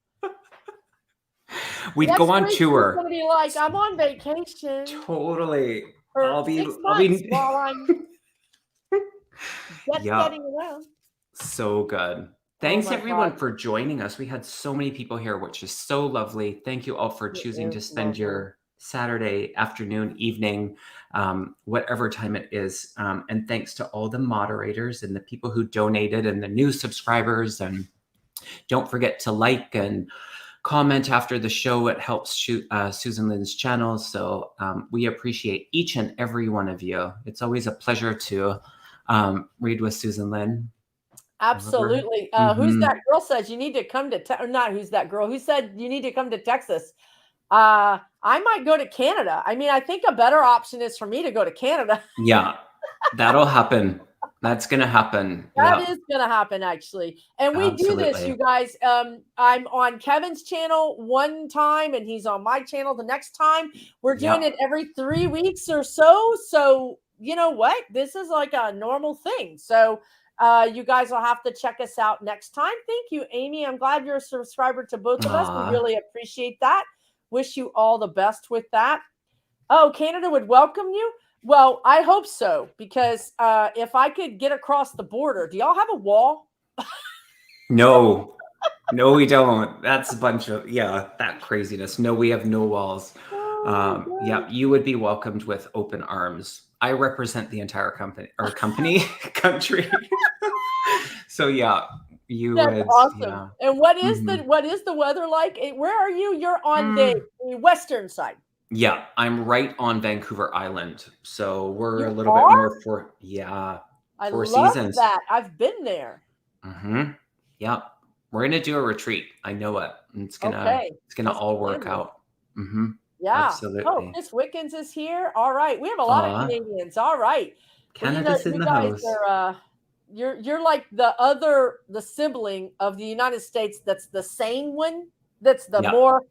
We'd go on tour. Somebody like, I'm on vacation. Totally. I'll be while I'm getting around. So good. Thanks everyone for joining us. We had so many people here, which is so lovely. Thank you all for choosing to spend your Saturday afternoon, evening, whatever time it is. And thanks to all the moderators and the people who donated and the new subscribers. And don't forget to like and comment after the show. It helps Susan Lynn's channel. So we appreciate each and every one of you. It's always a pleasure to read with Susan Lynn. Absolutely. Who's that girl says you need to come to, or not who's that girl, who said you need to come to Texas? I might go to Canada. I mean, I think a better option is for me to go to Canada. Yeah, that'll happen. That's going to happen. That Yeah, is going to happen, actually. And we do this, you absolutely. guys. I'm on Kevin's channel one time, and he's on my channel the next time. We're doing Yeah. it every 3 weeks or so. So, you know what? This is like a normal thing. So, you guys will have to check us out next time. Thank you, Amy. I'm glad you're a subscriber to both of us. We Aw. really appreciate that. Wish you all the best with that. Oh, Canada would welcome you? Well, I hope so, because if I could get across the border, do y'all have a wall? No, no, we don't. That's a bunch of, yeah, that craziness. No, we have no walls. Oh, Yeah, you would be welcomed with open arms. I represent the entire country. So yeah, you that's would, awesome. yeah. And what is Mhm. the weather like? Where are you? You're on the Mm. western side. Yeah, I'm right on Vancouver Island. So we're a You little bit are? north for, yeah, I Four love Seasons. that. I've been there. Mm-hmm. Yeah, we're gonna do a retreat. I know it. Okay. It's gonna Let's all plan work this. out. Mm-hmm. Yeah. Oh, Absolutely. Chris Wickens is here. All right. We have a lot of Aw, Canadians. All right. Well, Canada's in you the guys house. are you're like the sibling of the United States that's the sane one, that's the Yeah, more,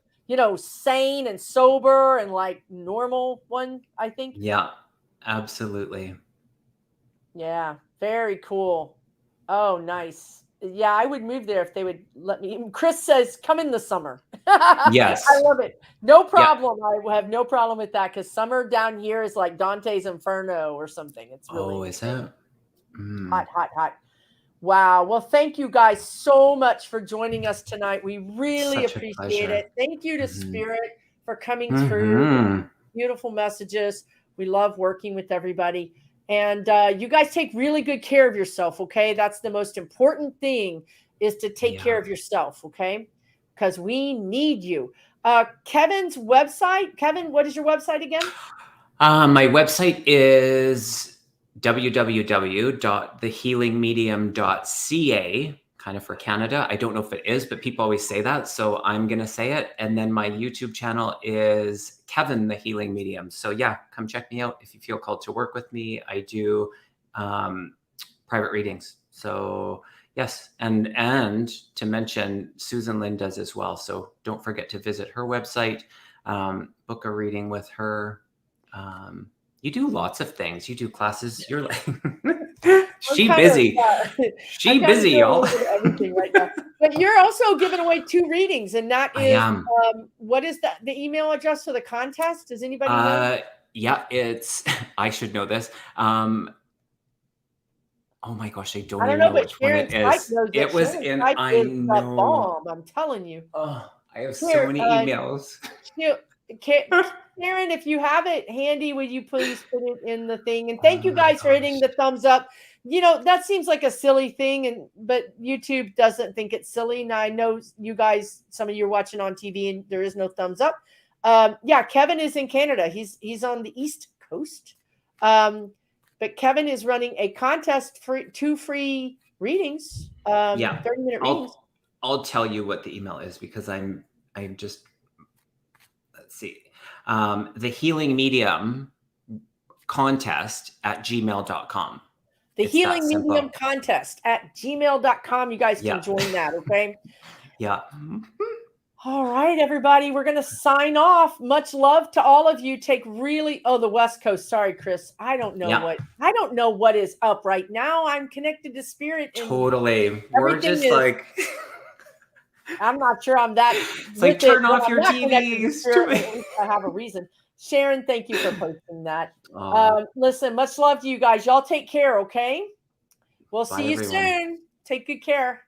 sane and sober and like normal one, I think. yeah, absolutely. Yeah, very cool. Oh, nice. Yeah, I would move there if they would let me. Chris says, come in the summer. I Yes. love it. No Yeah. problem. I have no problem with that, because summer down here is like Dante's Inferno or something. It's really Oh, is insane. it? Mm, Hot, hot, hot. Wow. Well, thank you guys so much for joining us tonight. We really such a appreciate pleasure. it. Thank you to Mm-hmm. Spirit for coming through with Mm-hmm. beautiful messages. We love working with everybody. And you guys take really good care of yourself, okay? That's the most important thing, is to take care Yeah. of yourself, okay? Because we need you. Kevin's website. Kevin, what is your website again? My website is www.thehealingmedium.ca, kind of for Canada. I don't know if it is, but people always say that, so I'm going to say it. And then my YouTube channel is Kevin the Healing Medium. So yeah, come check me out if you feel called to work with me. I do private readings. So yes, and to mention, Susan Lynn does as well. So don't forget to visit her website, book a reading with her. You do lots of things. You do classes. You're like, I'm she kind of busy. I'm She kind of busy, doing a y'all. little bit of everything right now. But you're also giving away 2 readings, and that I is am. what is the email address for the contest? Does anybody know? Yeah, it's, I should know this. Oh my gosh, I I don't don't even know, know but which one Sharon it Stipe is. knows it. It was Sharon in, Stipe I is the know. bomb. I'm telling you. Oh, I have so Here, many emails. Sh- Sharon, if you have it handy, would you please put it in the thing? And thank you guys for hitting Gosh. the thumbs up. That seems like a silly thing, but YouTube doesn't think it's silly. Now I know you guys, some of you are watching on TV, and there is no thumbs up. Yeah, Kevin is in Canada. He's on the East Coast. But Kevin is running a contest for 2 free readings, Yeah, 30-minute readings. I'll tell you what the email is, because I'm just, let's see. The Healing Medium contest at gmail.com. The It's that Healing Medium simple. Contest at gmail.com. You guys can Yeah. join that, okay? Yeah. All right, everybody. We're going to sign off. Much love to all of you. The West Coast. Sorry, Chris. I don't know Yeah. what is up right now. I'm connected to Spirit, and Totally. We're everything just is, like, I'm not sure I'm that it's like, with it turn when off I'm your not connected to TVs. Spirit, but at least I have a reason. Sharon, thank you for posting that. Oh, Listen, much love to you guys. Y'all take care, okay? We'll bye, see you everyone. soon. Take good care.